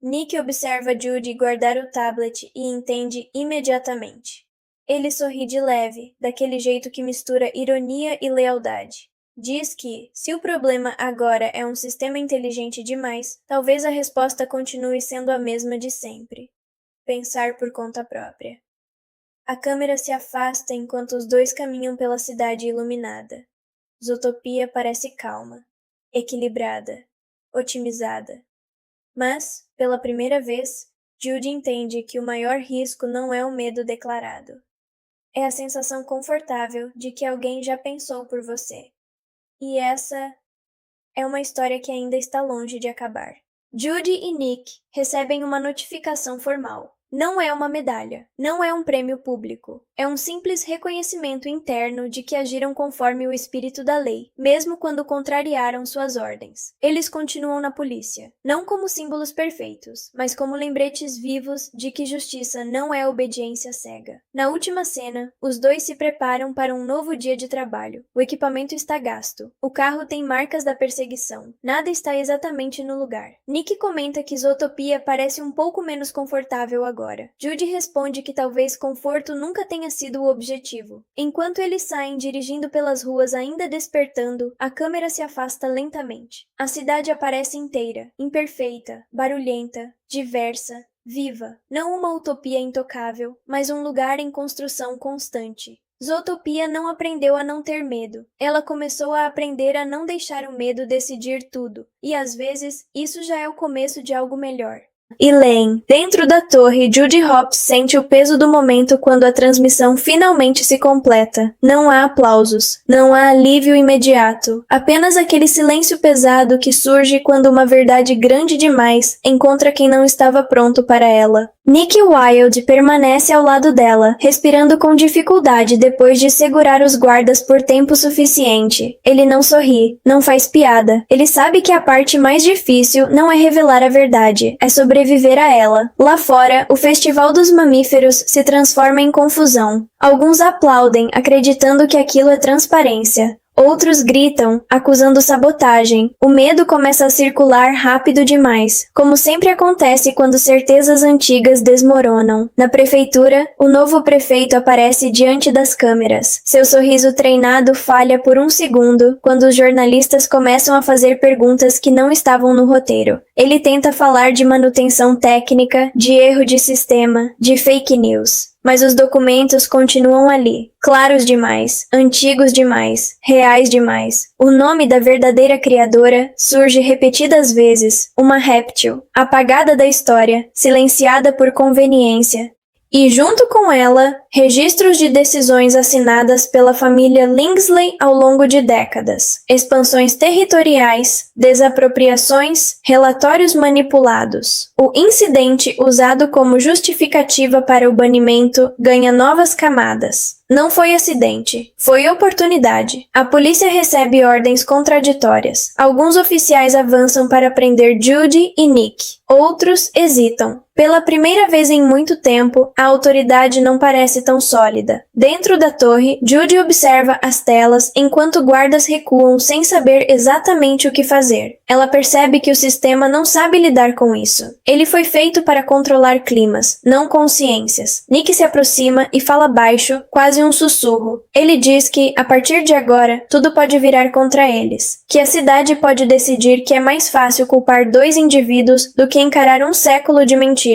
Speaker 2: Nick observa Judy guardar o tablet e entende imediatamente. Ele sorri de leve, daquele jeito que mistura ironia e lealdade. Diz que, se o problema agora é um sistema inteligente demais, talvez a resposta continue sendo a mesma de sempre. Pensar por conta própria. A câmera se afasta enquanto os dois caminham pela cidade iluminada. Zootopia parece calma, equilibrada, otimizada. Mas, pela primeira vez, Judy entende que o maior risco não é o medo declarado. É a sensação confortável de que alguém já pensou por você. E essa é uma história que ainda está longe de acabar. Judy e Nick recebem uma notificação formal. Não é uma medalha, não é um prêmio público. É um simples reconhecimento interno de que agiram conforme o espírito da lei, mesmo quando contrariaram suas ordens. Eles continuam na polícia, não como símbolos perfeitos, mas como lembretes vivos de que justiça não é obediência cega. Na última cena, os dois se preparam para um novo dia de trabalho. O equipamento está gasto. O carro tem marcas da perseguição. Nada está exatamente no lugar. Nick comenta que Zootopia parece um pouco menos confortável agora. Judy responde que talvez conforto nunca tenha sido o objetivo. Enquanto eles saem dirigindo pelas ruas ainda despertando, a câmera se afasta lentamente. A cidade aparece inteira, imperfeita, barulhenta, diversa, viva. Não uma utopia intocável, mas um lugar em construção constante. Zootopia não aprendeu a não ter medo. Ela começou a aprender a não deixar o medo decidir tudo. E às vezes, isso já é o começo de algo melhor. Elaine. Dentro da torre, Judy Hopps sente o peso do momento quando a transmissão finalmente se completa. Não há aplausos. Não há alívio imediato. Apenas aquele silêncio pesado que surge quando uma verdade grande demais encontra quem não estava pronto para ela. Nick Wilde permanece ao lado dela, respirando com dificuldade depois de segurar os guardas por tempo suficiente. Ele não sorri, não faz piada. Ele sabe que a parte mais difícil não é revelar a verdade, é sobreviver a ela. Lá fora, o Festival dos Mamíferos se transforma em confusão. Alguns aplaudem, acreditando que aquilo é transparência. Outros gritam, acusando sabotagem. O medo começa a circular rápido demais, como sempre acontece quando certezas antigas desmoronam. Na prefeitura, o novo prefeito aparece diante das câmeras. Seu sorriso treinado falha por um segundo quando os jornalistas começam a fazer perguntas que não estavam no roteiro. Ele tenta falar de manutenção técnica, de erro de sistema, de fake news. Mas os documentos continuam ali, claros demais, antigos demais, reais demais. O nome da verdadeira criadora surge repetidas vezes, uma réptil, apagada da história, silenciada por conveniência. E junto com ela, registros de decisões assinadas pela família Lingsley ao longo de décadas, expansões territoriais, desapropriações, relatórios manipulados. O incidente usado como justificativa para o banimento ganha novas camadas. Não foi acidente, foi oportunidade. A polícia recebe ordens contraditórias. Alguns oficiais avançam para prender Judy e Nick. Outros hesitam. Pela primeira vez em muito tempo, a autoridade não parece tão sólida. Dentro da torre, Judy observa as telas enquanto guardas recuam sem saber exatamente o que fazer. Ela percebe que o sistema não sabe lidar com isso. Ele foi feito para controlar climas, não consciências. Nick se aproxima e fala baixo, quase um sussurro. Ele diz que, a partir de agora, tudo pode virar contra eles. Que a cidade pode decidir que é mais fácil culpar dois indivíduos do que encarar um século de mentiras.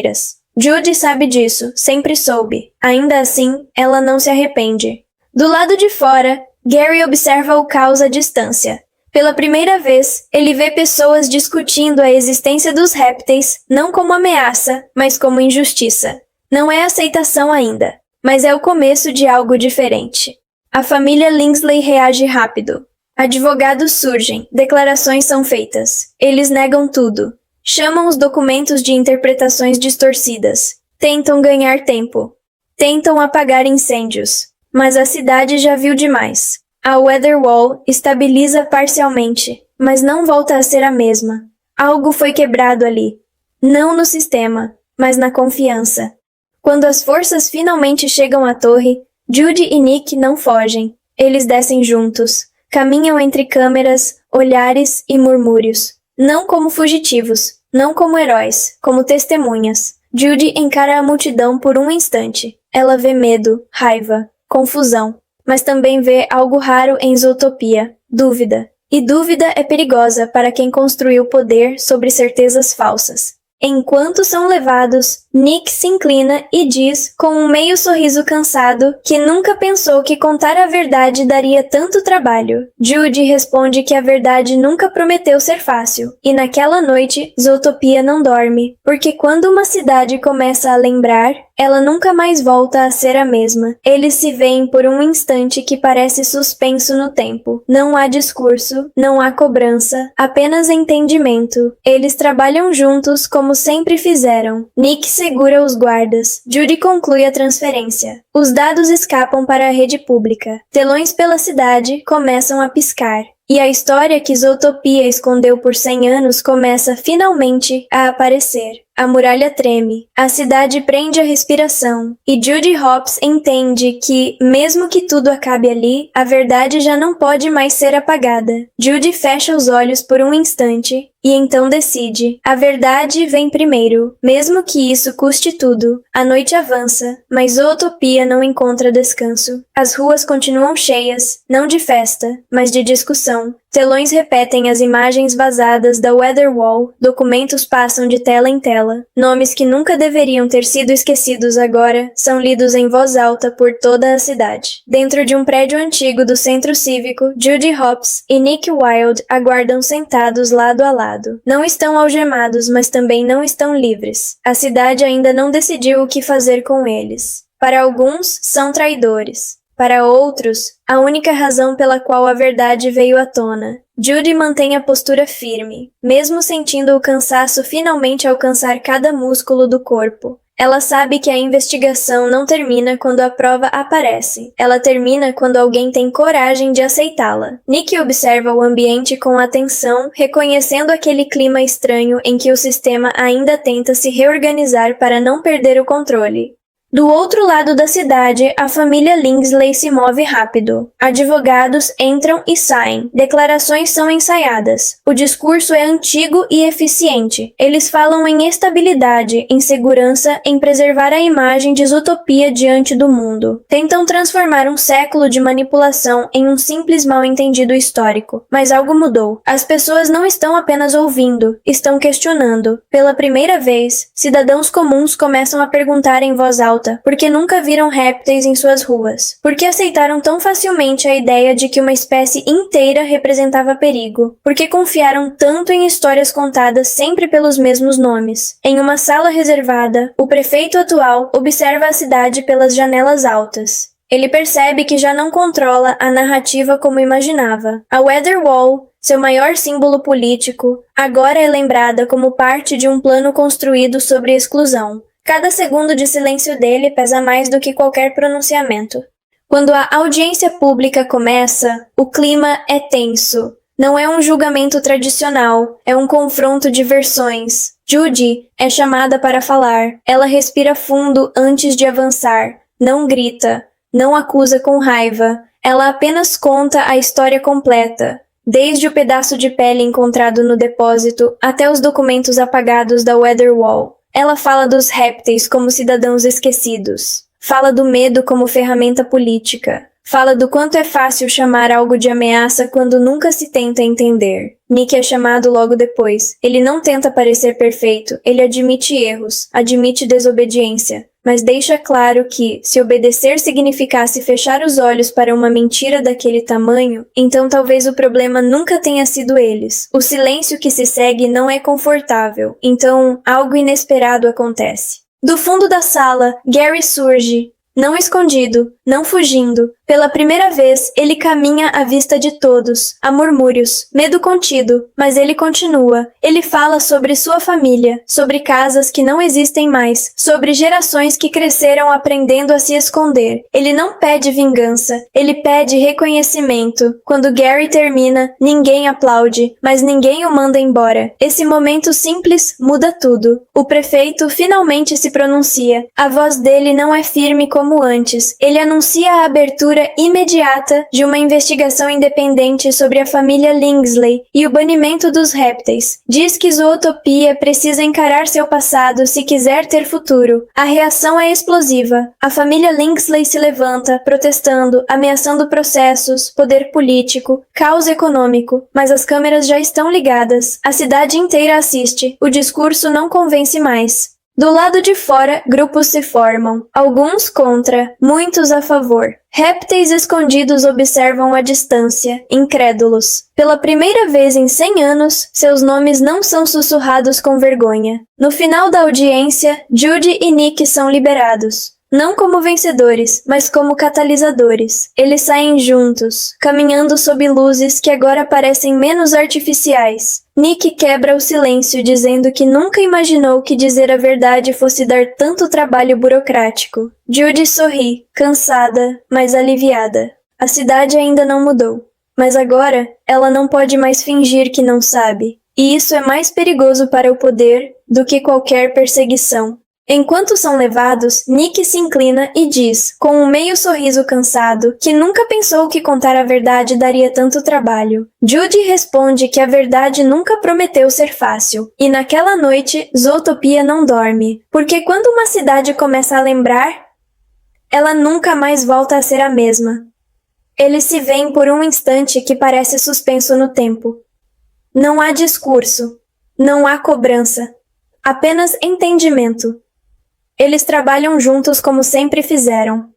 Speaker 2: Judy sabe disso, sempre soube. Ainda assim, ela não se arrepende. Do lado de fora, Gary observa o caos à distância. Pela primeira vez, ele vê pessoas discutindo a existência dos répteis não como ameaça, mas como injustiça. Não é aceitação ainda, mas é o começo de algo diferente. A família Lingsley reage rápido. Advogados surgem, declarações são feitas. Eles negam tudo. Chamam os documentos de interpretações distorcidas. Tentam ganhar tempo. Tentam apagar incêndios. Mas a cidade já viu demais. A Weather Wall estabiliza parcialmente, mas não volta a ser a mesma. Algo foi quebrado ali. Não no sistema, mas na confiança. Quando as forças finalmente chegam à torre, Judy e Nick não fogem. Eles descem juntos. Caminham entre câmeras, olhares e murmúrios. Não como fugitivos, não como heróis, como testemunhas. Judy encara a multidão por um instante. Ela vê medo, raiva, confusão, mas também vê algo raro em Zootopia, dúvida. E dúvida é perigosa para quem construiu poder sobre certezas falsas. Enquanto são levados, Nick se inclina e diz, com um meio sorriso cansado, que nunca pensou que contar a verdade daria tanto trabalho. Judy responde que a verdade nunca prometeu ser fácil, e naquela noite, Zootopia não dorme, porque quando uma cidade começa a lembrar, ela nunca mais volta a ser a mesma. Eles se veem por um instante que parece suspenso no tempo. Não há discurso, não há cobrança, apenas entendimento. Eles trabalham juntos como sempre fizeram. Nick segura os guardas. Judy conclui a transferência. Os dados escapam para a rede pública. Telões pela cidade começam a piscar. E a história que Zootopia escondeu por 100 anos começa finalmente a aparecer. A muralha treme, a cidade prende a respiração, e Judy Hopps entende que, mesmo que tudo acabe ali, a verdade já não pode mais ser apagada. Judy fecha os olhos por um instante, e então decide. A verdade vem primeiro, mesmo que isso custe tudo. A noite avança, mas Zootopia não encontra descanso. As ruas continuam cheias, não de festa, mas de discussão. Telões repetem as imagens vazadas da Weather Wall, documentos passam de tela em tela. Nomes que nunca deveriam ter sido esquecidos agora são lidos em voz alta por toda a cidade. Dentro de um prédio antigo do centro cívico, Judy Hopps e Nick Wilde aguardam sentados lado a lado. Não estão algemados, mas também não estão livres. A cidade ainda não decidiu o que fazer com eles. Para alguns, são traidores. Para outros, a única razão pela qual a verdade veio à tona. Judy mantém a postura firme, mesmo sentindo o cansaço finalmente alcançar cada músculo do corpo. Ela sabe que a investigação não termina quando a prova aparece. Ela termina quando alguém tem coragem de aceitá-la. Nick observa o ambiente com atenção, reconhecendo aquele clima estranho em que o sistema ainda tenta se reorganizar para não perder o controle. Do outro lado da cidade, a família Lingsley se move rápido. Advogados entram e saem. Declarações são ensaiadas. O discurso é antigo e eficiente. Eles falam em estabilidade, em segurança, em preservar a imagem de Zootopia diante do mundo. Tentam transformar um século de manipulação em um simples mal-entendido histórico. Mas algo mudou. As pessoas não estão apenas ouvindo, estão questionando. Pela primeira vez, cidadãos comuns começam a perguntar em voz alta porque nunca viram répteis em suas ruas, porque aceitaram tão facilmente a ideia de que uma espécie inteira representava perigo, porque confiaram tanto em histórias contadas sempre pelos mesmos nomes. Em uma sala reservada, o prefeito atual observa a cidade pelas janelas altas. Ele percebe que já não controla a narrativa como imaginava. A Weather Wall, seu maior símbolo político, agora é lembrada como parte de um plano construído sobre exclusão. Cada segundo de silêncio dele pesa mais do que qualquer pronunciamento. Quando a audiência pública começa, o clima é tenso. Não é um julgamento tradicional, é um confronto de versões. Judy é chamada para falar. Ela respira fundo antes de avançar. Não grita, não acusa com raiva. Ela apenas conta a história completa. Desde o pedaço de pele encontrado no depósito até os documentos apagados da Weather Wall. Ela fala dos répteis como cidadãos esquecidos. Fala do medo como ferramenta política. Fala do quanto é fácil chamar algo de ameaça quando nunca se tenta entender. Nick é chamado logo depois. Ele não tenta parecer perfeito, ele admite erros, admite desobediência, mas deixa claro que, se obedecer significasse fechar os olhos para uma mentira daquele tamanho, então talvez o problema nunca tenha sido eles. O silêncio que se segue não é confortável, então algo inesperado acontece. Do fundo da sala, Gary surge. Não escondido, não fugindo. Pela primeira vez, ele caminha à vista de todos. Há murmúrios, medo contido, mas ele continua. Ele fala sobre sua família, sobre casas que não existem mais, sobre gerações que cresceram aprendendo a se esconder. Ele não pede vingança, ele pede reconhecimento. Quando Gary termina, ninguém aplaude, mas ninguém o manda embora. Esse momento simples muda tudo. O prefeito finalmente se pronuncia. A voz dele não é firme como antes. Ele anuncia anuncia a abertura imediata de uma investigação independente sobre a família Lingsley e o banimento dos répteis. Diz que Zootopia precisa encarar seu passado se quiser ter futuro. A reação é explosiva. A família Lingsley se levanta, protestando, ameaçando processos, poder político, caos econômico, mas as câmeras já estão ligadas. A cidade inteira assiste. O discurso não convence mais. Do lado de fora, grupos se formam, alguns contra, muitos a favor. Répteis escondidos observam à distância, incrédulos. Pela primeira vez em 100 anos, seus nomes não são sussurrados com vergonha. No final da audiência, Judy e Nick são liberados. Não como vencedores, mas como catalisadores. Eles saem juntos, caminhando sob luzes que agora parecem menos artificiais. Nick quebra o silêncio dizendo que nunca imaginou que dizer a verdade fosse dar tanto trabalho burocrático. Judy sorri, cansada, mas aliviada. A cidade ainda não mudou. Mas agora, ela não pode mais fingir que não sabe. E isso é mais perigoso para o poder do que qualquer perseguição. Enquanto são levados, Nick se inclina e diz, com um meio sorriso cansado, que nunca pensou que contar a verdade daria tanto trabalho. Judy responde que a verdade nunca prometeu ser fácil. E naquela noite, Zootopia não dorme, porque quando uma cidade começa a lembrar, ela nunca mais volta a ser a mesma. Eles se veem por um instante que parece suspenso no tempo. Não há discurso, não há cobrança, apenas entendimento. Eles trabalham juntos como sempre fizeram.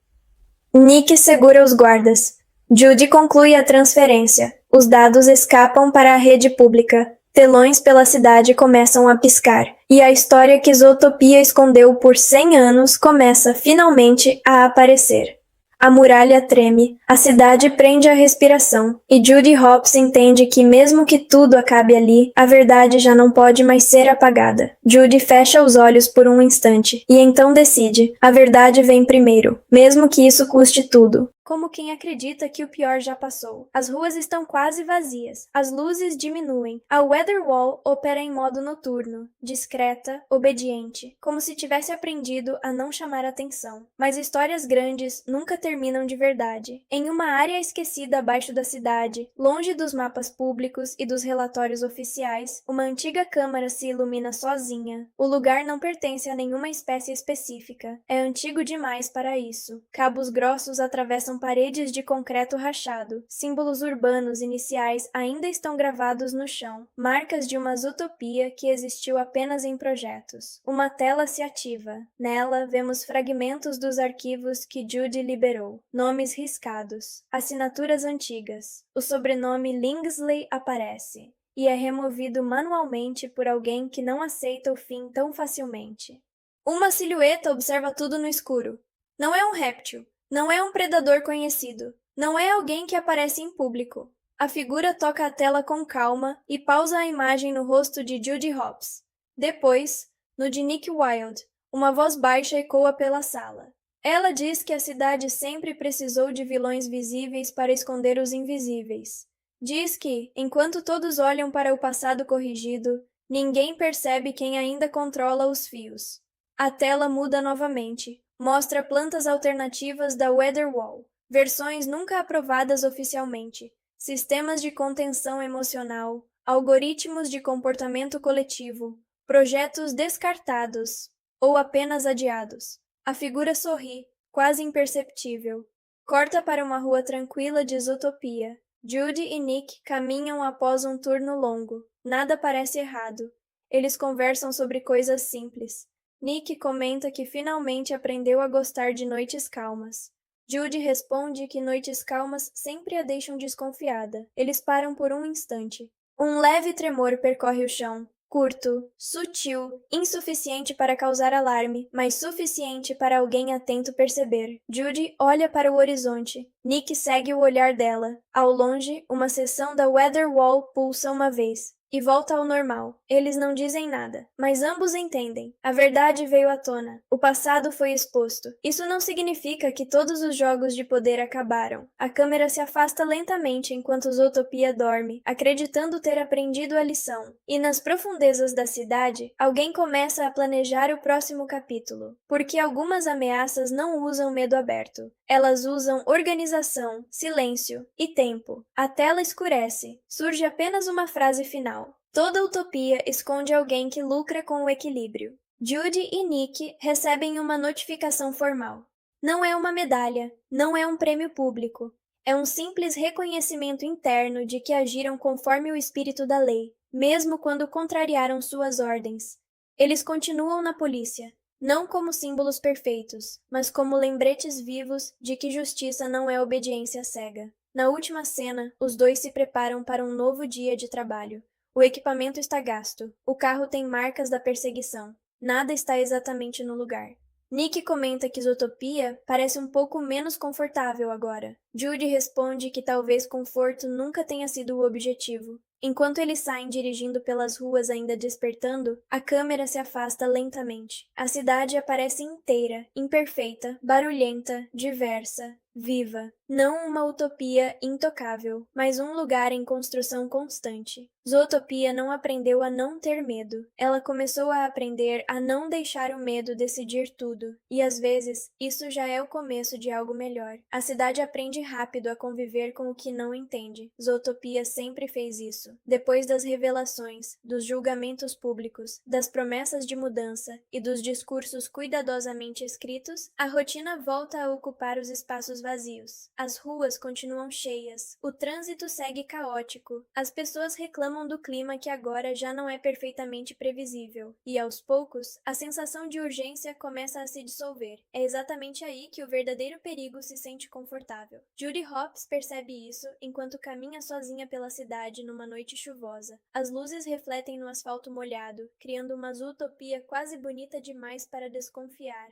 Speaker 2: Nick segura os guardas. Judy conclui a transferência. Os dados escapam para a rede pública. Telões pela cidade começam a piscar. E a história que Zootopia escondeu por 100 anos começa finalmente a aparecer. A muralha treme, a cidade prende a respiração, e Judy Hopps entende que mesmo que tudo acabe ali, a verdade já não pode mais ser apagada. Judy fecha os olhos por um instante, e então decide, a verdade vem primeiro, mesmo que isso custe tudo. Como quem acredita que o pior já passou. As ruas estão quase vazias. As luzes diminuem. A Weather Wall opera em modo noturno, discreta, obediente, como se tivesse aprendido a não chamar atenção. Mas histórias grandes nunca terminam de verdade. Em uma área esquecida abaixo da cidade, longe dos mapas públicos e dos relatórios oficiais, uma antiga câmara se ilumina sozinha. O lugar não pertence a nenhuma espécie específica. É antigo demais para isso. Cabos grossos atravessam paredes de concreto rachado. Símbolos urbanos iniciais ainda estão gravados no chão, marcas de uma Zootopia que existiu apenas em projetos. Uma tela se ativa. Nela, vemos fragmentos dos arquivos que Judy liberou. Nomes riscados. Assinaturas antigas. O sobrenome Lingsley aparece. E é removido manualmente por alguém que não aceita o fim tão facilmente. Uma silhueta observa tudo no escuro. Não é um réptil. Não é um predador conhecido. Não é alguém que aparece em público. A figura toca a tela com calma e pausa a imagem no rosto de Judy Hopps. Depois, no de Nick Wilde, uma voz baixa ecoa pela sala. Ela diz que a cidade sempre precisou de vilões visíveis para esconder os invisíveis. Diz que, enquanto todos olham para o passado corrigido, ninguém percebe quem ainda controla os fios. A tela muda novamente. Mostra plantas alternativas da Weather Wall, versões nunca aprovadas oficialmente, sistemas de contenção emocional, algoritmos de comportamento coletivo, projetos descartados ou apenas adiados. A figura sorri, quase imperceptível. Corta para uma rua tranquila de Zootopia. Judy e Nick caminham após um turno longo. Nada parece errado. Eles conversam sobre coisas simples. Nick comenta que finalmente aprendeu a gostar de noites calmas. Judy responde que noites calmas sempre a deixam desconfiada. Eles param por um instante. Um leve tremor percorre o chão. Curto, sutil, insuficiente para causar alarme, mas suficiente para alguém atento perceber. Judy olha para o horizonte. Nick segue o olhar dela. Ao longe, uma seção da Weather Wall pulsa uma vez. e volta ao normal. Eles não dizem nada, mas ambos entendem. A verdade veio à tona. O passado foi exposto. Isso não significa que todos os jogos de poder acabaram. A câmera se afasta lentamente enquanto Zootopia dorme, acreditando ter aprendido a lição. E nas profundezas da cidade, alguém começa a planejar o próximo capítulo. Porque algumas ameaças não usam medo aberto. Elas usam organização, silêncio e tempo. A tela escurece. Surge apenas uma frase final. Toda utopia esconde alguém que lucra com o equilíbrio. Judy e Nick recebem uma notificação formal. Não é uma medalha, não é um prêmio público. É um simples reconhecimento interno de que agiram conforme o espírito da lei, mesmo quando contrariaram suas ordens. Eles continuam na polícia, não como símbolos perfeitos, mas como lembretes vivos de que justiça não é obediência cega. Na última cena, os dois se preparam para um novo dia de trabalho. O equipamento está gasto. O carro tem marcas da perseguição. Nada está exatamente no lugar. Nick comenta que Zootopia parece um pouco menos confortável agora. Judy responde que talvez conforto nunca tenha sido o objetivo. Enquanto eles saem dirigindo pelas ruas ainda despertando, a câmera se afasta lentamente. A cidade aparece inteira, imperfeita, barulhenta, diversa, viva. Não uma utopia intocável, mas um lugar em construção constante. Zootopia não aprendeu a não ter medo. Ela começou a aprender a não deixar o medo decidir tudo. E às vezes, isso já é o começo de algo melhor. A cidade aprende rápido a conviver com o que não entende. Zootopia sempre fez isso. Depois das revelações, dos julgamentos públicos, das promessas de mudança e dos discursos cuidadosamente escritos, a rotina volta a ocupar os espaços vazios. As ruas continuam cheias. O trânsito segue caótico. As pessoas reclamam do clima que agora já não é perfeitamente previsível. E aos poucos, a sensação de urgência começa a se dissolver. É exatamente aí que o verdadeiro perigo se sente confortável. Judy Hopps percebe isso enquanto caminha sozinha pela cidade numa noite chuvosa. As luzes refletem no asfalto molhado, criando uma zootopia quase bonita demais para desconfiar.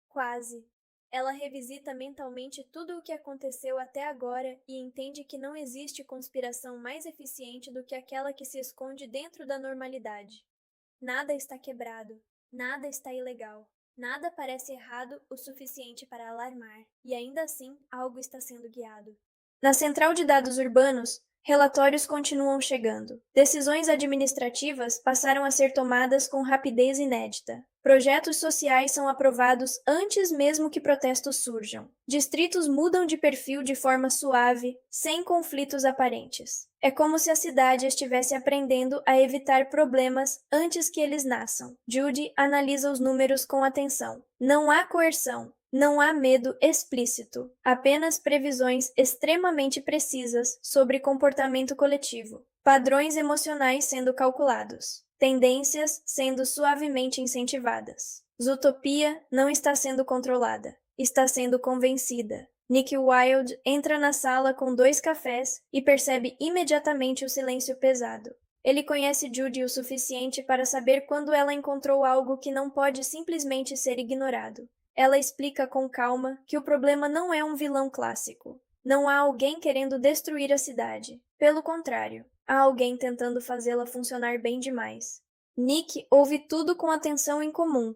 Speaker 2: Quase. Ela revisita mentalmente tudo o que aconteceu até agora e entende que não existe conspiração mais eficiente do que aquela que se esconde dentro da normalidade. Nada está quebrado, nada está ilegal, nada parece errado o suficiente para alarmar, e ainda assim algo está sendo guiado. Na central de dados urbanos, relatórios continuam chegando. Decisões administrativas passaram a ser tomadas com rapidez inédita. Projetos sociais são aprovados antes mesmo que protestos surjam. Distritos mudam de perfil de forma suave, sem conflitos aparentes. É como se a cidade estivesse aprendendo a evitar problemas antes que eles nasçam. Judy analisa os números com atenção. Não há coerção. Não há medo explícito, apenas previsões extremamente precisas sobre comportamento coletivo, padrões emocionais sendo calculados, tendências sendo suavemente incentivadas. Zootopia não está sendo controlada, está sendo convencida. Nick Wilde entra na sala com 2 cafés e percebe imediatamente o silêncio pesado. Ele conhece Judy o suficiente para saber quando ela encontrou algo que não pode simplesmente ser ignorado. Ela explica com calma que o problema não é um vilão clássico. Não há alguém querendo destruir a cidade. Pelo contrário, há alguém tentando fazê-la funcionar bem demais. Nick ouve tudo com atenção em comum.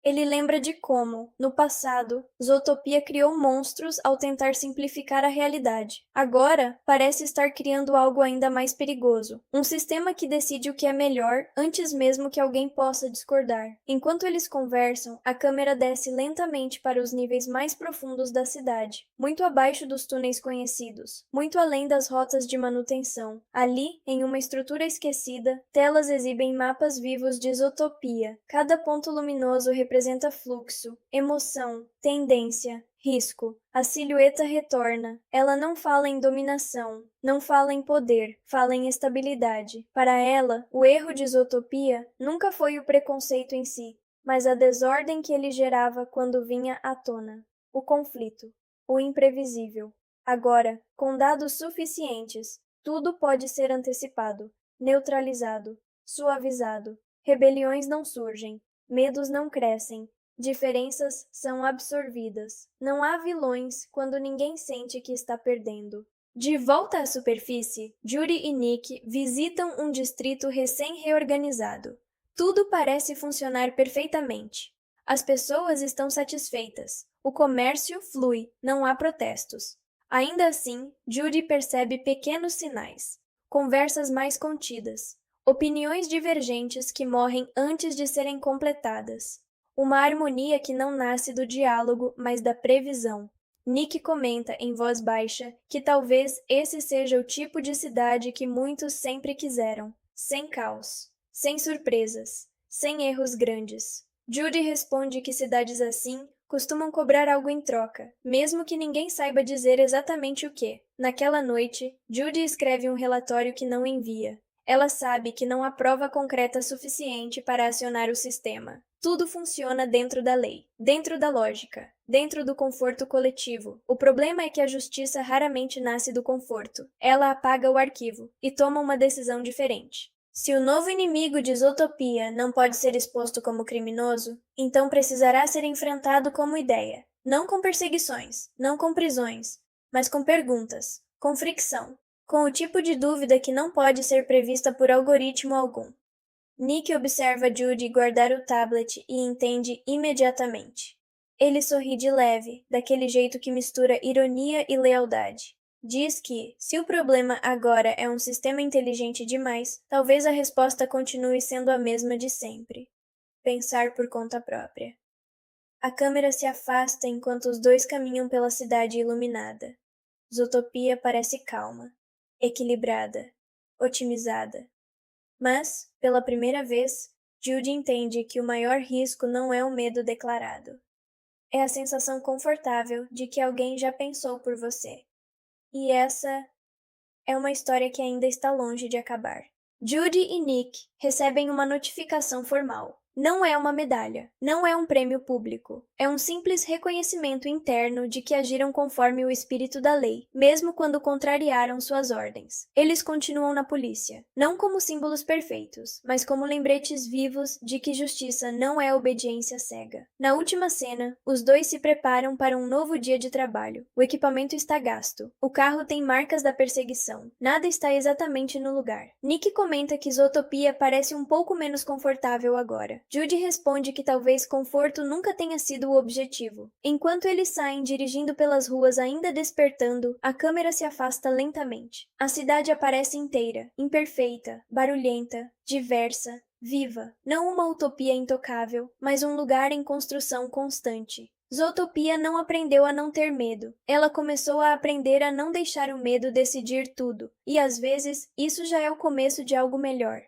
Speaker 2: Ele lembra de como, no passado, Zootopia criou monstros ao tentar simplificar a realidade. Agora, parece estar criando algo ainda mais perigoso. Um sistema que decide o que é melhor antes mesmo que alguém possa discordar. Enquanto eles conversam, a câmera desce lentamente para os níveis mais profundos da cidade, muito abaixo dos túneis conhecidos, muito além das rotas de manutenção. Ali, em uma estrutura esquecida, telas exibem mapas vivos de Zootopia. Cada ponto luminoso representa fluxo, emoção, tendência, risco. A silhueta retorna. Ela não fala em dominação, não fala em poder, fala em estabilidade. Para ela, o erro de Zootopia nunca foi o preconceito em si, mas a desordem que ele gerava quando vinha à tona. O conflito, o imprevisível. Agora, com dados suficientes, tudo pode ser antecipado, neutralizado, suavizado. Rebeliões não surgem. Medos não crescem, diferenças são absorvidas. Não há vilões quando ninguém sente que está perdendo. De volta à superfície, Judy e Nick visitam um distrito recém-reorganizado. Tudo parece funcionar perfeitamente. As pessoas estão satisfeitas. O comércio flui, não há protestos. Ainda assim, Judy percebe pequenos sinais. Conversas mais contidas. Opiniões divergentes que morrem antes de serem completadas. Uma harmonia que não nasce do diálogo, mas da previsão. Nick comenta em voz baixa que talvez esse seja o tipo de cidade que muitos sempre quiseram. Sem caos, sem surpresas, sem erros grandes. Judy responde que cidades assim costumam cobrar algo em troca, mesmo que ninguém saiba dizer exatamente o que. Naquela noite, Judy escreve um relatório que não envia. Ela sabe que não há prova concreta suficiente para acionar o sistema. Tudo funciona dentro da lei, dentro da lógica, dentro do conforto coletivo. O problema é que a justiça raramente nasce do conforto. Ela apaga o arquivo e toma uma decisão diferente. Se o novo inimigo de Zootopia não pode ser exposto como criminoso, então precisará ser enfrentado como ideia. Não com perseguições, não com prisões, mas com perguntas, com fricção, com o tipo de dúvida que não pode ser prevista por algoritmo algum. Nick observa Judy guardar o tablet e entende imediatamente. Ele sorri de leve, daquele jeito que mistura ironia e lealdade. Diz que, se o problema agora é um sistema inteligente demais, talvez a resposta continue sendo a mesma de sempre. Pensar por conta própria. A câmera se afasta enquanto os dois caminham pela cidade iluminada. Zootopia parece calma, equilibrada, otimizada. Mas, pela primeira vez, Judy entende que o maior risco não é o medo declarado. É a sensação confortável de que alguém já pensou por você. E essa é uma história que ainda está longe de acabar. Judy e Nick recebem uma notificação formal. Não é uma medalha, não é um prêmio público. É um simples reconhecimento interno de que agiram conforme o espírito da lei, mesmo quando contrariaram suas ordens. Eles continuam na polícia, não como símbolos perfeitos, mas como lembretes vivos de que justiça não é obediência cega. Na última cena, os dois se preparam para um novo dia de trabalho. O equipamento está gasto. O carro tem marcas da perseguição. Nada está exatamente no lugar. Nick comenta que Zootopia parece um pouco menos confortável agora. Judy responde que talvez conforto nunca tenha sido o objetivo. Enquanto eles saem dirigindo pelas ruas ainda despertando, a câmera se afasta lentamente. A cidade aparece inteira, imperfeita, barulhenta, diversa, viva. Não uma utopia intocável, mas um lugar em construção constante. Zootopia não aprendeu a não ter medo. Ela começou a aprender a não deixar o medo decidir tudo. E às vezes, isso já é o começo de algo melhor.